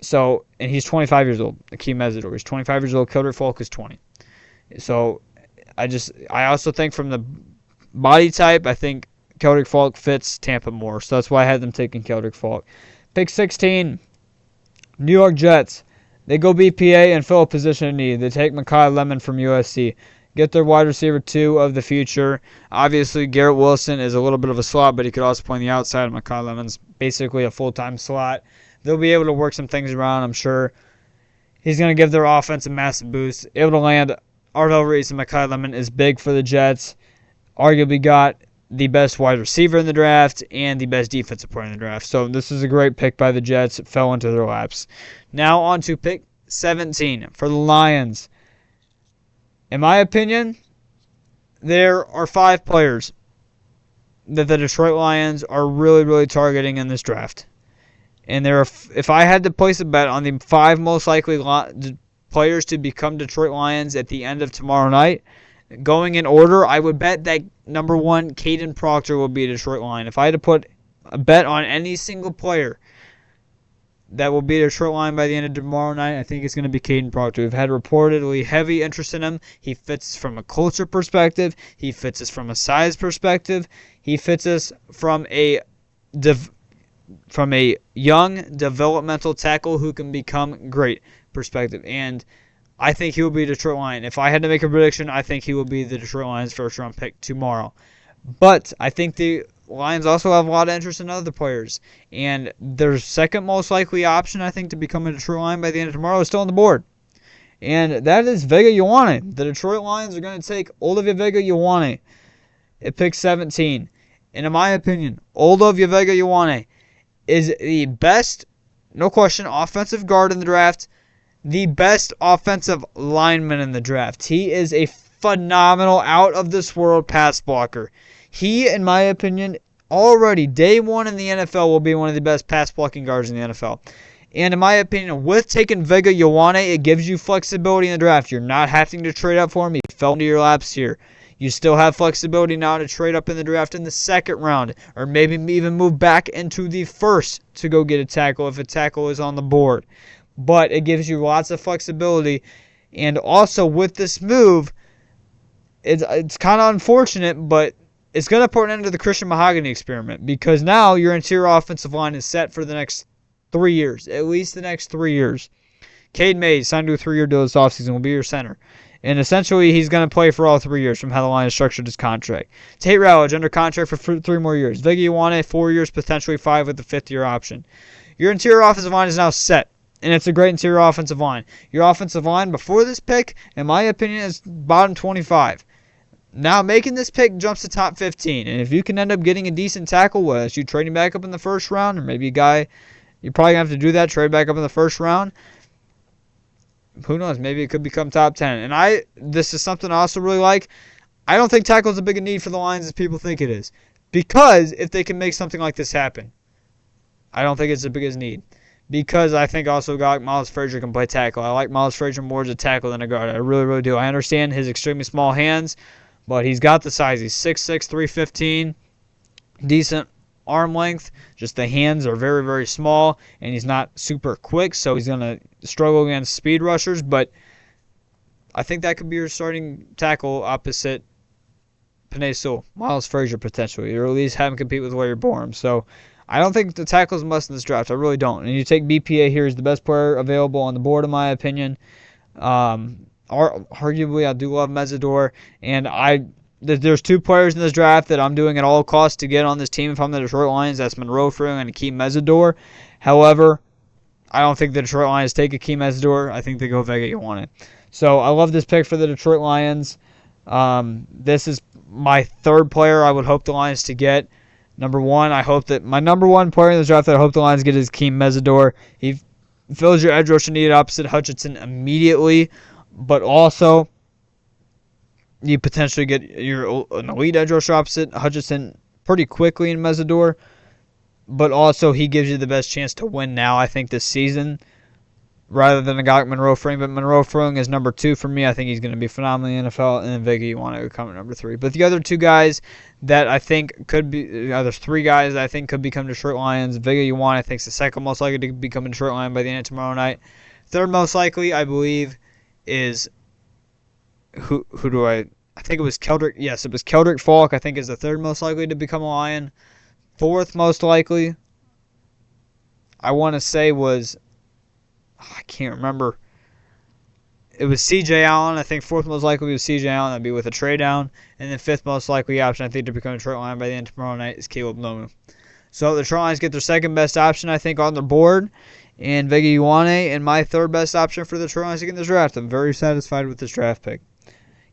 So, and he's 25 years old, Akeem Mesidor. He's 25 years old. Keldrick Falk is 20. So, I also think from the body type, I think Keldrick Falk fits Tampa more. So that's why I had them taking Keldrick Falk. Pick 16, New York Jets. They go BPA and fill a position of need. They take Mekhi Lemon from USC. Get their wide receiver 2 of the future. Obviously, Garrett Wilson is a little bit of a slot, but he could also play on the outside. Mekhi Lemon's basically a full-time slot. They'll be able to work some things around, I'm sure. He's going to give their offense a massive boost. Able to land Arvell Reese and Mekhi Lemon is big for the Jets. Arguably got the best wide receiver in the draft and the best defensive player in the draft. So this is a great pick by the Jets. It fell into their laps. Now on to pick 17 for the Lions. In my opinion, there are 5 players that the Detroit Lions are really, really targeting in this draft. And if I had to place a bet on the 5 most likely players to become Detroit Lions at the end of tomorrow night, going in order, I would bet that number 1, Caden Proctor, will be a Detroit Lion. If I had to put a bet on any single player that will be a Detroit Lion by the end of tomorrow night, I think it's going to be Caden Proctor. We've had reportedly heavy interest in him. He fits from a culture perspective. He fits us from a size perspective. He fits us from a young developmental tackle who can become great perspective. And I think he will be a Detroit Lion. If I had to make a prediction, I think he will be the Detroit Lions' first-round pick tomorrow. But I think the Lions also have a lot of interest in other players. And their second most likely option, I think, to become a Detroit Lion by the end of tomorrow is still on the board. And that is Vega Ioane. The Detroit Lions are going to take Olivia Vega Ioane at pick 17. And in my opinion, Olivia Vega Ioane is the best, no question, offensive guard in the draft, the best offensive lineman in the draft. He is a phenomenal, out-of-this-world pass blocker. He, in my opinion, already day 1 in the NFL will be one of the best pass-blocking guards in the NFL. And in my opinion, with taking Vega Ioane, it gives you flexibility in the draft. You're not having to trade up for him. He fell into your laps here. You still have flexibility now to trade up in the draft in the second round, or maybe even move back into the first to go get a tackle if a tackle is on the board. But it gives you lots of flexibility. And also with this move, it's kind of unfortunate, but it's going to put an end to the Christian Mahogany experiment, because now your interior offensive line is set for the next 3 years, at least the next 3 years. Cade Mays signed to a 3-year deal this offseason, will be your center. And essentially, he's going to play for all 3 years from how the Lions structured his contract. Tate Rowledge under contract for 3 more years. Vega Ioane, 4 years, potentially 5 with the 5th-year option. Your interior offensive line is now set, and it's a great interior offensive line. Your offensive line before this pick, in my opinion, is bottom 25. Now, making this pick jumps to top 15. And if you can end up getting a decent tackle, whether it's you trading back up in the first round, or maybe a guy, you're probably going to have to do that, trade back up in the first round. Who knows? Maybe it could become top 10. And this is something I also really like. I don't think tackle is as big a need for the Lions as people think it is. Because if they can make something like this happen, I don't think it's as big a need. because I think also got Miles Frazier can play tackle. I like Miles Frazier more as a tackle than a guard. I really, really do. I understand his extremely small hands, but he's got the size. He's 6'6", 315, decent arm length. Just the hands are very, very small, and he's not super quick, so he's going to struggle against speed rushers. But I think that could be your starting tackle opposite Penei Sewell, Miles Frazier potentially, or at least have him compete with Larry Borum. So I don't think the tackle's a must in this draft. I really don't. And you take BPA here, he's the best player available on the board, in my opinion. Arguably, I do love Mesidor, and there's two players in this draft that I'm doing at all costs to get on this team if I'm the Detroit Lions. That's Monroe Freeling and Akeem Mesidor. However, I don't think the Detroit Lions take Akeem Mesidor. I think they go Vega Ioane. So I love this pick for the Detroit Lions. This is my third player I would hope the Lions to get. Number one, I hope that my number one player in this draft that I hope the Lions get is Akeem Mesidor. He fills your edge rusher need opposite Hutchinson immediately, but also you potentially get an elite edge rusher opposite Hutchinson pretty quickly in Mesidor, but also he gives you the best chance to win now, I think, this season, rather than a guy like Monroe Freeling. But Monroe Freeling is number 2 for me. I think he's going to be phenomenal in the NFL, and then Vega Ioane would come at number 3. But the other two guys that I think could be, there's 3 guys that I think could become Detroit Lions. Vega Ioane, I think, is the second most likely to become a Detroit Lion by the end of tomorrow night. Third most likely, I believe, is who do I think it was Keldrick. Yes, it was Keldrick Falk, I think, is the third most likely to become a Lion. Fourth most likely, I want to say was, I can't remember. It was C.J. Allen. I think fourth most likely was C.J. Allen. That'd be with a trade down. And then fifth most likely option, I think, to become a Detroit Lion by the end of tomorrow night is Caleb Nomu. So the Detroit Lions get their second best option, I think, on their board. And Vega Ioane, and my third best option for the Detroit Lions to get in this draft. I'm very satisfied with this draft pick.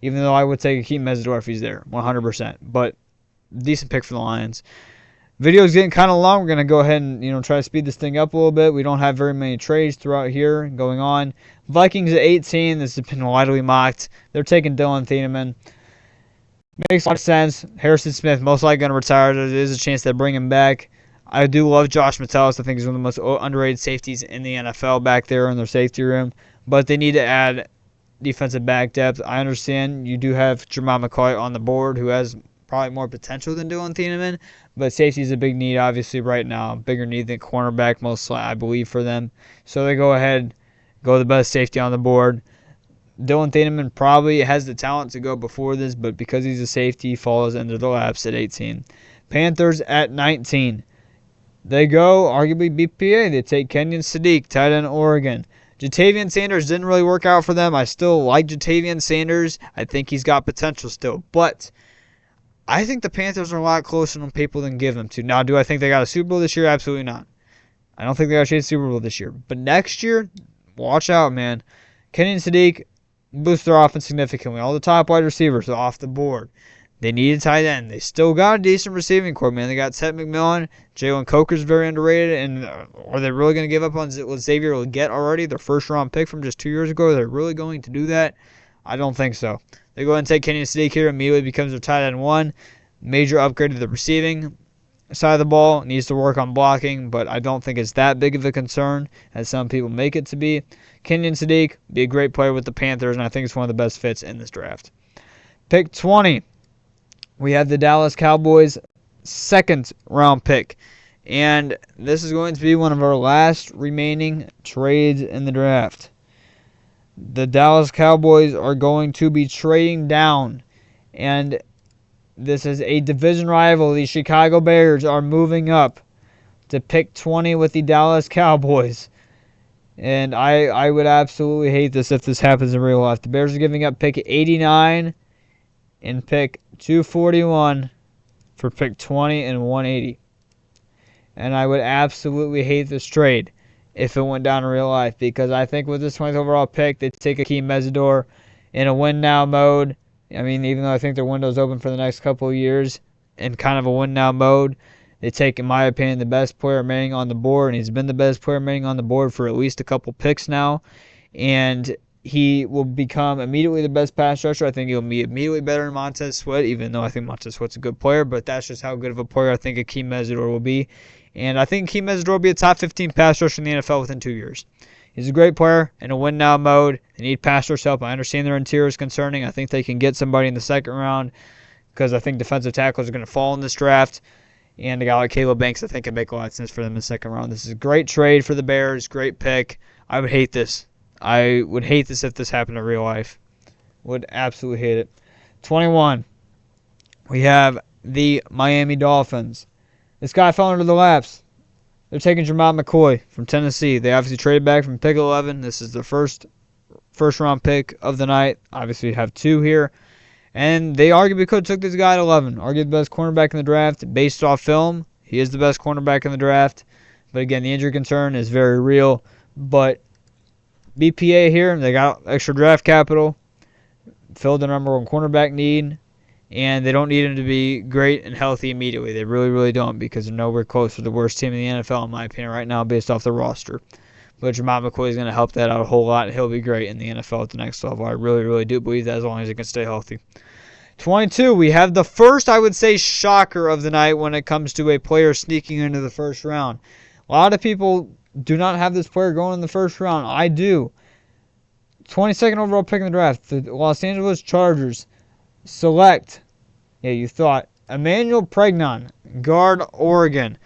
Even though I would take Akeem Mesidor if he's there, 100%. But decent pick for the Lions. Video's getting kind of long. We're going to go ahead and try to speed this thing up a little bit. We don't have very many trades throughout here going on. Vikings at 18. This has been widely mocked. They're taking Dylan Thieneman. Makes a lot of sense. Harrison Smith most likely going to retire. There is a chance they bring him back. I do love Josh Metellus. I think he's one of the most underrated safeties in the NFL back there in their safety room. But they need to add defensive back depth. I understand you do have Jamal McCoy on the board, who has probably more potential than Dylan Thieneman, but safety is a big need, obviously, right now. Bigger need than cornerback, mostly, I believe, for them. So they go ahead, go the best safety on the board. Dylan Thieneman probably has the talent to go before this, but because he's a safety, he falls into the laps at 18. Panthers at 19. They go, arguably, BPA. They take Kenyon Sadiq, tight end, Oregon. Jatavian Sanders didn't really work out for them. I still like Jatavian Sanders. I think he's got potential still. But I think the Panthers are a lot closer on people than give them to. Now, do I think they got a Super Bowl this year? Absolutely not. I don't think they got a chance Super Bowl this year. But next year, watch out, man. Kenyon Sadiq boosts their offense significantly. All the top wide receivers are off the board. They need a tight end. They still got a decent receiving core, man. They got Ted McMillan. Jalen Coker's very underrated. And are they really going to give up on what Xavier Legette already, their first-round pick from just 2 years ago? Are they really going to do that? I don't think so. They go ahead and take Kenyon Sadiq here. Immediately becomes their tight end 1. Major upgrade to the receiving side of the ball. Needs to work on blocking, but I don't think it's that big of a concern as some people make it to be. Kenyon Sadiq, be a great player with the Panthers, and I think it's one of the best fits in this draft. Pick 20. We have the Dallas Cowboys' second-round pick. And this is going to be one of our last remaining trades in the draft. The Dallas Cowboys are going to be trading down. And this is a division rival. The Chicago Bears are moving up to pick 20 with the Dallas Cowboys. And I would absolutely hate this if this happens in real life. The Bears are giving up pick 89 and pick 241 for pick 20 and 180. And I would absolutely hate this trade if it went down in real life, because I think with this 20th overall pick, they take Akeem Mesidor in a win-now mode. I mean, even though I think their window's open for the next couple of years in kind of a win-now mode, they take, in my opinion, the best player remaining on the board, and he's been the best player remaining on the board for at least a couple picks now. And he will become immediately the best pass rusher. I think he'll be immediately better than Montez Sweat, even though I think Montez Sweat's a good player, but that's just how good of a player I think Akeem Mesidor will be. And I think Hakeem Mesidor will be a top 15 pass rusher in the NFL within 2 years. He's a great player in a win-now mode. They need pass rush help. I understand their interior is concerning. I think they can get somebody in the second round because I think defensive tackles are going to fall in this draft. And a guy like Caleb Banks, I think, can make a lot of sense for them in the second round. This is a great trade for the Bears. Great pick. I would hate this. I would hate this if this happened in real life. Would absolutely hate it. 21. We have the Miami Dolphins. This guy fell into the laps. They're taking Jermod McCoy from Tennessee. They obviously traded back from pick 11. This is the first round pick of the night. Obviously, you have 2 here. And they arguably could have took this guy at 11. Arguably the best cornerback in the draft. Based off film, he is the best cornerback in the draft. But again, the injury concern is very real. But BPA here, they got extra draft capital. Filled the number 1 cornerback need. And they don't need him to be great and healthy immediately. They really, really don't, because they're nowhere close to the worst team in the NFL, in my opinion, right now, based off the roster. But Jermod McCoy is going to help that out a whole lot, and he'll be great in the NFL at the next level. I really, really do believe that, as long as he can stay healthy. 22, we have the first, I would say, shocker of the night when it comes to a player sneaking into the first round. A lot of people do not have this player going in the first round. I do. 22nd overall pick in the draft, the Los Angeles Chargers select, you thought, Emmanuel Pregnon, guard, Oregon.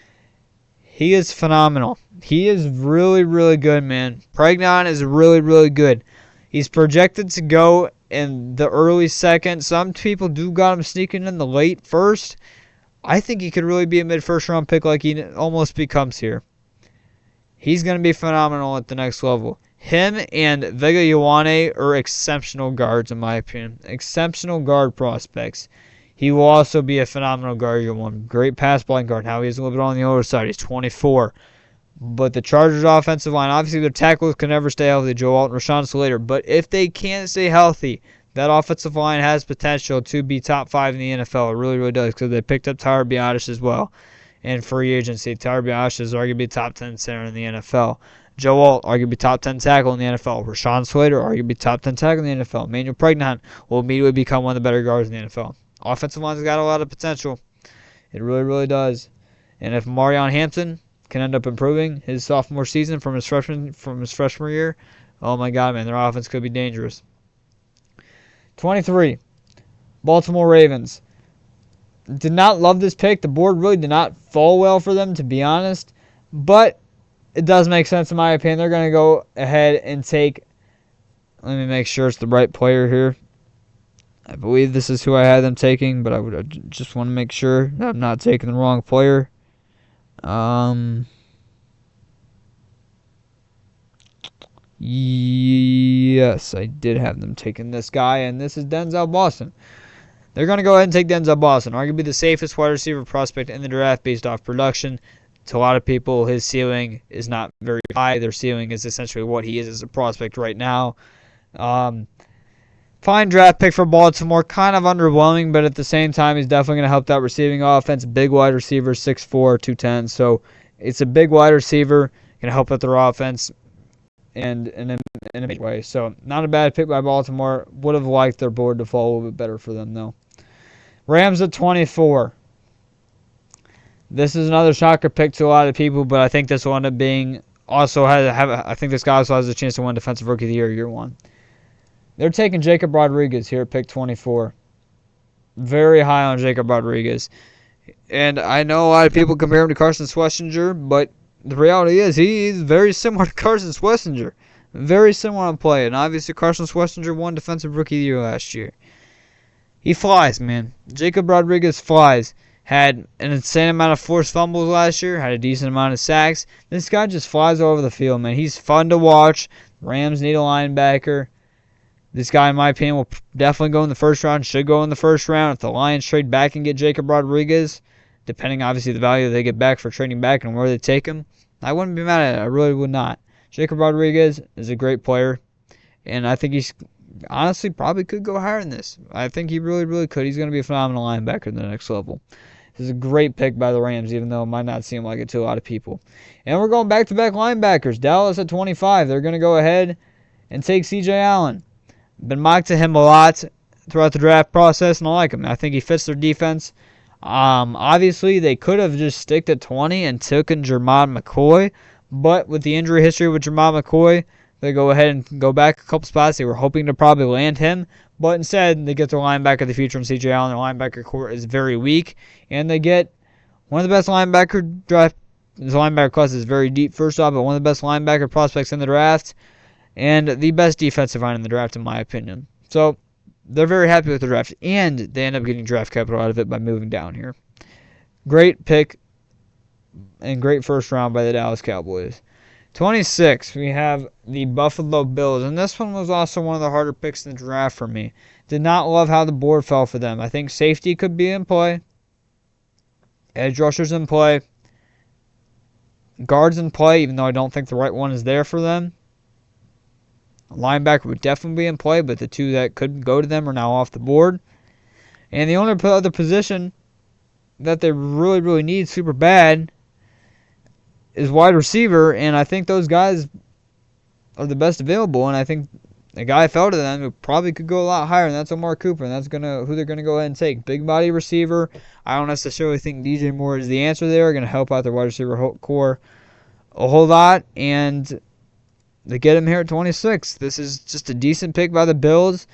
He is phenomenal. He is really, really good, man. Pregnon is really, really good. He's projected to go in the early second. Some people do got him sneaking in the late first. I think he could really be a mid-first round pick like he almost becomes here. He's going to be phenomenal at the next level. Him and Vega Ioane are exceptional guards, in my opinion. Exceptional guard prospects. He will also be a phenomenal guard. You're one great pass blocking guard. Now he's a little bit on the older side. He's 24. But the Chargers' offensive line, obviously their tackles can never stay healthy. Joe Alt and Rashawn Slater. But if they can't stay healthy, that offensive line has potential to be top 5 in the NFL. It really, really does, because they picked up Tyler Biadasz as well in free agency. Tyler Biadasz is arguably top 10 center in the NFL. Joe Alt, arguably top 10 tackle in the NFL. Rashawn Slater, arguably top 10 tackle in the NFL. Emmanuel Pregnon will immediately become one of the better guards in the NFL. Offensive line's got a lot of potential. It really, really does. And if Marion Hampton can end up improving his sophomore season from his freshman year, oh my God, man, their offense could be dangerous. 23, Baltimore Ravens. Did not love this pick. The board really did not fall well for them, to be honest. But it does make sense in my opinion. They're going to go ahead and take, let me make sure it's the right player here. I believe this is who I had them taking, but I just want to make sure that I'm not taking the wrong player. Yes, I did have them taking this guy, and this is Denzel Boston. They're going to go ahead and take Denzel Boston, arguably the safest wide receiver prospect in the draft based off production. To a lot of people, his ceiling is not very high. Their ceiling is essentially what he is as a prospect right now. Fine draft pick for Baltimore. Kind of underwhelming, but at the same time, he's definitely going to help that receiving offense. Big wide receiver, 6'4", 210. So it's a big wide receiver. Going to help out their offense and in a big way. So not a bad pick by Baltimore. Would have liked their board to fall a little bit better for them, though. Rams at 24. This is another shocker pick to a lot of people, but I think this will end up being also I think this guy also has a chance to win Defensive Rookie of the Year 1. They're taking Jacob Rodriguez here at pick 24. Very high on Jacob Rodriguez. And I know a lot of people compare him to Carson Schlesinger, but the reality is he's very similar to Carson Schlesinger. Very similar on play. And obviously Carson Schlesinger won Defensive Rookie of the Year last year. He flies, man. Jacob Rodriguez flies. Had an insane amount of forced fumbles last year. Had a decent amount of sacks. This guy just flies all over the field, man. He's fun to watch. Rams need a linebacker. This guy, in my opinion, will definitely go in the first round. Should go in the first round. If the Lions trade back and get Jacob Rodriguez, depending, obviously, the value they get back for trading back and where they take him, I wouldn't be mad at it. I really would not. Jacob Rodriguez is a great player, and I think he's honestly probably could go higher than this. I think he really, really could. He's going to be a phenomenal linebacker at the next level. This is a great pick by the Rams, even though it might not seem like it to a lot of people. And we're going back-to-back linebackers. Dallas at 25. They're going to go ahead and take C.J. Allen. Been mocked to him a lot throughout the draft process, and I like him. I think he fits their defense. Obviously, they could have just sticked at 20 and taken Jermod McCoy, but with the injury history with Jermod McCoy, they go ahead and go back a couple spots. They were hoping to probably land him, but instead they get their linebacker of the future in C.J. Allen. Their linebacker core is very weak, and they get one of the best linebacker draft. This linebacker class is very deep, first off, but one of the best linebacker prospects in the draft, and the best defensive line in the draft, in my opinion. So they're very happy with the draft, and they end up getting draft capital out of it by moving down here. Great pick and great first round by the Dallas Cowboys. 26, we have the Buffalo Bills, and this one was also one of the harder picks in the draft for me. Did not love how the board fell for them. I think safety could be in play. Edge rushers in play. Guards in play, even though I don't think the right one is there for them. Linebacker would definitely be in play, but the two that could go to them are now off the board. And the only other position that they really, really need super bad is wide receiver, and I think those guys are the best available, and I think the guy fell to them who probably could go a lot higher, and that's Omar Cooper, and that's who they're going to go ahead and take. Big body receiver. I don't necessarily think DJ Moore is the answer there. Going to help out their wide receiver core a whole lot, and they get him here at 26. This is just a decent pick by the Bills.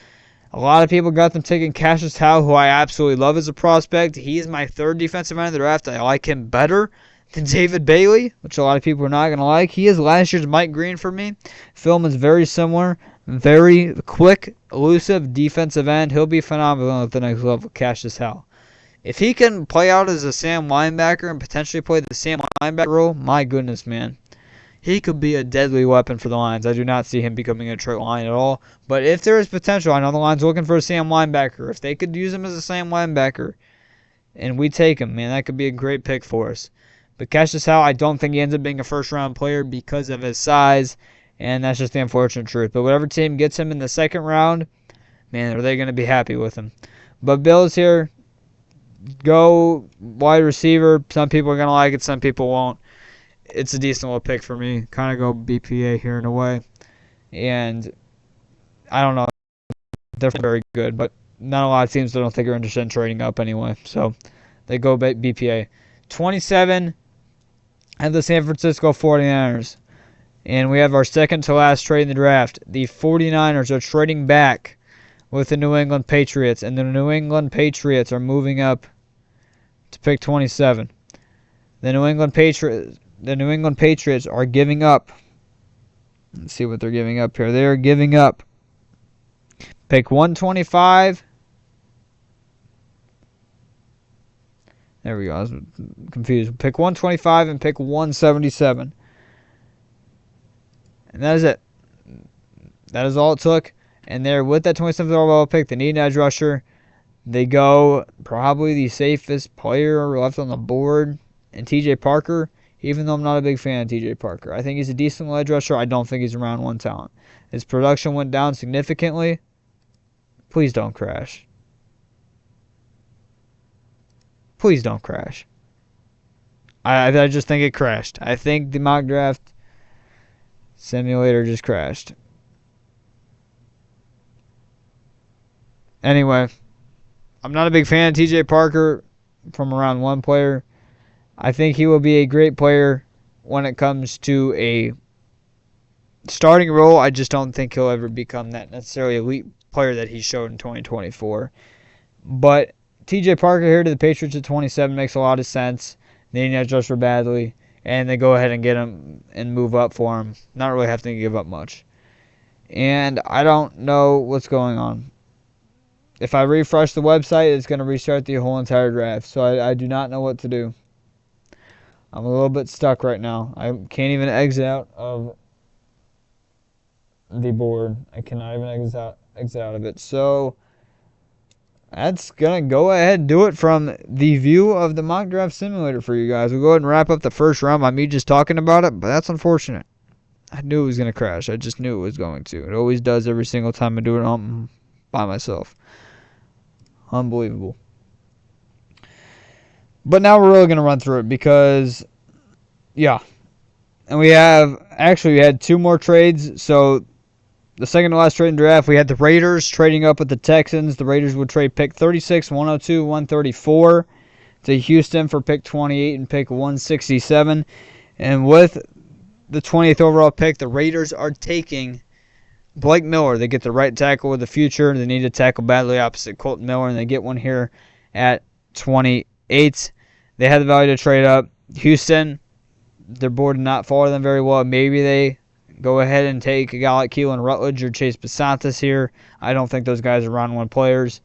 A lot of people got them taking Cassius Howe, who I absolutely love as a prospect. He is my third defensive end of the draft. I like him better than David Bailey, which a lot of people are not going to like. He is last year's Mike Green for me. Film is very similar. Very quick, elusive defensive end. He'll be phenomenal at the next level, Cassius Howe. If he can play out as a Sam linebacker and potentially play the Sam linebacker role, my goodness, man. He could be a deadly weapon for the Lions. I do not see him becoming a Detroit Lion at all. But if there is potential, I know the Lions are looking for a Sam linebacker. If they could use him as a Sam linebacker and we take him, man, that could be a great pick for us. But Cassius Howe, I don't think he ends up being a first-round player because of his size, and that's just the unfortunate truth. But whatever team gets him in the second round, man, are they going to be happy with him. But Bills here, go wide receiver. Some people are going to like it, some people won't. It's a decent little pick for me. Kind of go BPA here in a way. And I don't know. They're very good, but not a lot of teams I don't think are interested in trading up anyway. So they go BPA. 27 and the San Francisco 49ers. And we have our second to last trade in the draft. The 49ers are trading back with the New England Patriots. And the New England Patriots are moving up to pick 27. The New England Patriots are giving up. Let's see what they're giving up here. They're giving up pick 125. There we go. I was confused. Pick 125 and pick 177. And that is it. That is all it took. And there, with that 27th overall pick, they need an edge rusher. They go probably the safest player left on the board, and TJ Parker, even though I'm not a big fan of TJ Parker. I think he's a decent edge rusher. I don't think he's a round one talent. His production went down significantly. Please don't crash. Please don't crash. I just think it crashed. I think the mock draft simulator just crashed. Anyway, I'm not a big fan of TJ Parker from a round one player. I think he will be a great player when it comes to a starting role. I just don't think he'll ever become that necessarily elite player that he showed in 2024. But TJ Parker here to the Patriots at 27 makes a lot of sense. They need an edge rusher badly, and they go ahead and get him and move up for him. Not really having to give up much. And I don't know what's going on. If I refresh the website, it's going to restart the whole entire draft. So I do not know what to do. I'm a little bit stuck right now. I can't even exit out of the board. I cannot even exit out of it. So that's going to go ahead and do it from the view of the mock draft simulator for you guys. We'll go ahead and wrap up the first round by me just talking about it, but that's unfortunate. I knew it was going to crash. I just knew it was going to. It always does every single time I do it by myself. Unbelievable. But now we're really going to run through it because, yeah. And we had two more trades. So the second to last trade in the draft, we had the Raiders trading up with the Texans. The Raiders would trade pick 36, 102, 134 to Houston for pick 28 and pick 167. And with the 20th overall pick, the Raiders are taking Blake Miller. They get the right tackle of the future. They need to tackle badly opposite Colton Miller, and they get one here at 28. They had the value to trade up. Houston, their board did not follow them very well. Maybe they go ahead and take a guy like Keelan Rutledge or Chase Basantis here. I don't think those guys are round one players.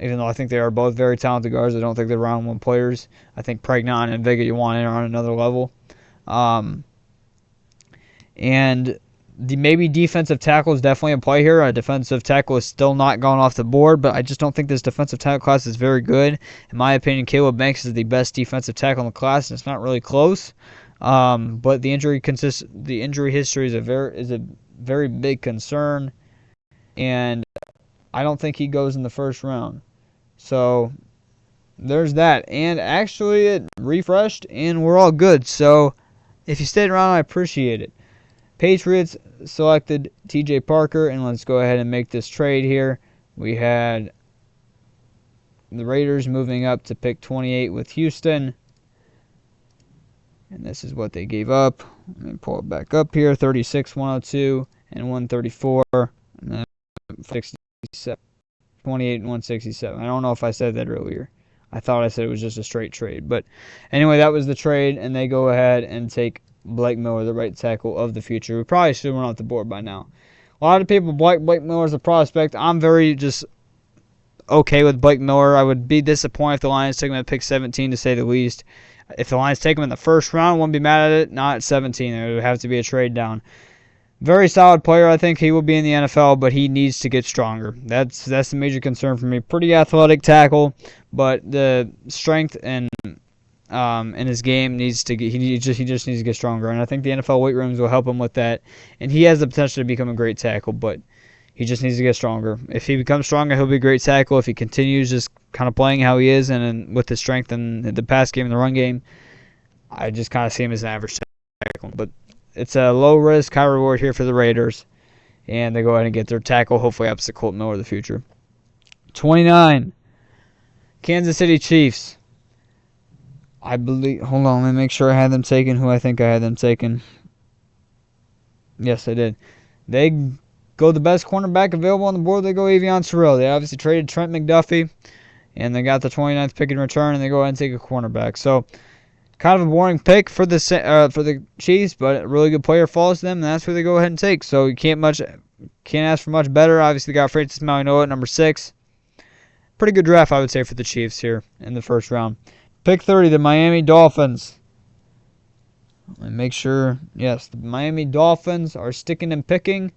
Even though I think they are both very talented guards, I don't think they're round one players. I think Pregnon and Vega Ioane are on another level. And maybe defensive tackle is definitely a play here. A defensive tackle is still not gone off the board, but I just don't think this defensive tackle class is very good. In my opinion, Caleb Banks is the best defensive tackle in the class, and it's not really close. But the injury history is a very big concern, and I don't think he goes in the first round. So there's that. And actually, it refreshed, and we're all good. So if you stayed around, I appreciate it. Patriots selected TJ Parker, and let's go ahead and make this trade here. We had the Raiders moving up to pick 28 with Houston. And this is what they gave up. Let me pull it back up here. 36, 102, and 134. And then 67, 28, and 167. I don't know if I said that earlier. I thought I said it was just a straight trade. But anyway, that was the trade, and they go ahead and take Blake Miller, the right tackle of the future. We probably should have run off the board by now. A lot of people Blake Miller as a prospect. I'm very just okay with Blake Miller. I would be disappointed if the Lions took him at pick 17, to say the least. If the Lions take him in the first round, I wouldn't be mad at it. Not at 17. It would have to be a trade down. Very solid player. I think he will be in the NFL, but he needs to get stronger. That's the major concern for me. Pretty athletic tackle, but the strength and in his game needs to get, he just needs to get stronger. And I think the NFL weight rooms will help him with that. And he has the potential to become a great tackle, but he just needs to get stronger. If he becomes stronger, he'll be a great tackle. If he continues just kind of playing how he is and with the strength and the pass game and the run game, I just kind of see him as an average tackle. But it's a low risk, high reward here for the Raiders. And they go ahead and get their tackle, hopefully opposite Colton Miller in the future. 29, Kansas City Chiefs. I believe, hold on, let me make sure I had them taken who I think I had them taken. Yes, I did. They go the best cornerback available on the board. They go Avion Sorrell. They obviously traded Trent McDuffie, and they got the 29th pick in return, and they go ahead and take a cornerback. So, kind of a boring pick for the Chiefs, but a really good player falls to them, and that's who they go ahead and take. So you can't ask for much better. Obviously, they got Francis Malinois at number 6. Pretty good draft, I would say, for the Chiefs here in the first round. Pick 30, the Miami Dolphins. Let me make sure. Yes, the Miami Dolphins are sticking and picking,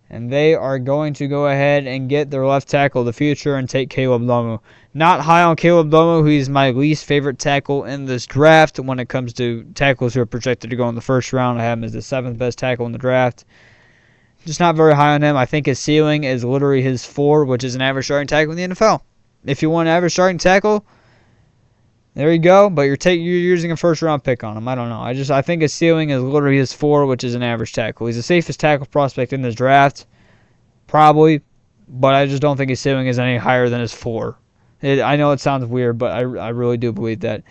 and they are going to go ahead and get their left tackle of the future and take Caleb Lomu. Not high on Caleb Lomu, who is my least favorite tackle in this draft when it comes to tackles who are projected to go in the first round. I have him as the 7th best tackle in the draft. Just not very high on him. I think his ceiling is literally his 4, which is an average starting tackle in the NFL. If you want an average starting tackle, there you go, but you're using a first-round pick on him. I don't know. I think his ceiling is literally his 4, which is an average tackle. He's the safest tackle prospect in this draft, probably, but I just don't think his ceiling is any higher than his 4. I know it sounds weird, but I really do believe that.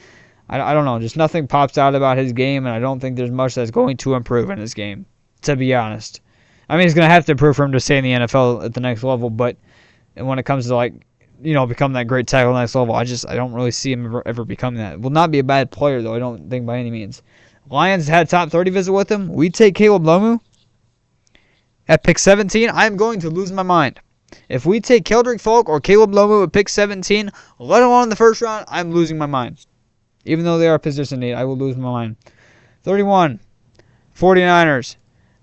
I don't know. Just nothing pops out about his game, and I don't think there's much that's going to improve in his game, to be honest. I mean, he's going to have to improve for him to stay in the NFL at the next level, but when it comes to, become that great tackle next level, I don't really see him ever becoming that. Will not be a bad player, though, I don't think by any means. Lions had top 30 visit with him. We take Caleb Lomu at pick 17. I'm going to lose my mind. If we take Keldrick Folk or Caleb Lomu at pick 17, let alone in the first round, I'm losing my mind. Even though they are position need, I will lose my mind. 31, 49ers.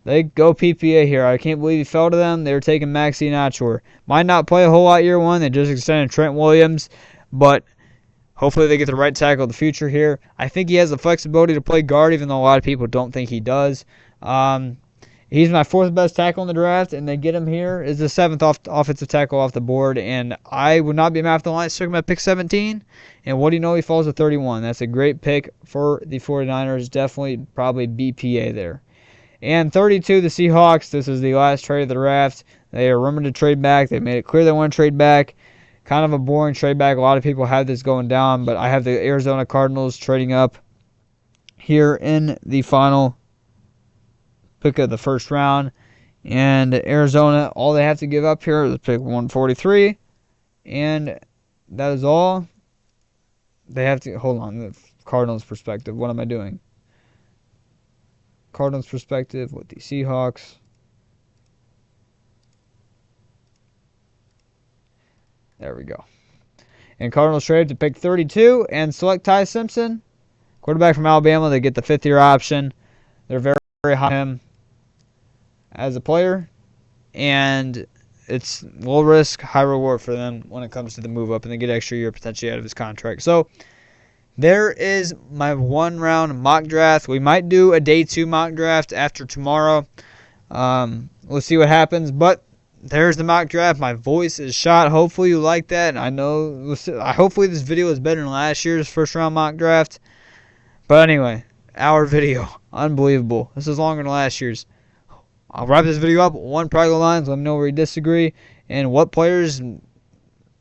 They go PPA here. I can't believe he fell to them. They were taking Maxi Nachor. Might not play a whole lot year one. They just extended Trent Williams. But hopefully they get the right tackle of the future here. I think he has the flexibility to play guard, even though a lot of people don't think he does. He's my 4th best tackle in the draft, and they get him here as the 7th offensive tackle off the board. And I would not be mad if the Lions took him at pick 17. And what do you know? He falls to 31. That's a great pick for the 49ers. Definitely probably BPA there. And 32, the Seahawks. This is the last trade of the draft. They are rumored to trade back. They made it clear they want to trade back. Kind of a boring trade back. A lot of people have this going down, but I have the Arizona Cardinals trading up here in the final pick of the first round. And Arizona, all they have to give up here is pick 143. And that is all. They have to, hold on, the Cardinals perspective. What am I doing? Cardinals perspective with the Seahawks. There we go. And Cardinals trade to pick 32 and select Ty Simpson, quarterback from Alabama. They get the fifth-year option. They're very, very high on him as a player, and it's low risk, high reward for them when it comes to the move up, and they get an extra year potentially out of his contract. So there is my one-round mock draft. We might do a day 2 mock draft after tomorrow. We'll see what happens, but there's the mock draft. My voice is shot. Hopefully you like that. I know. Hopefully this video is better than last year's first round mock draft. But anyway, our video, unbelievable. This is longer than last year's. I'll wrap this video up. One practical lines. Let me know where you disagree and what players.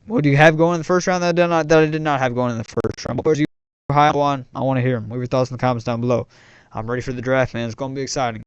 What do you have going in the first round that I did not have going in the first round? What players you high on? I want to hear them. Leave your thoughts in the comments down below. I'm ready for the draft, man. It's going to be exciting.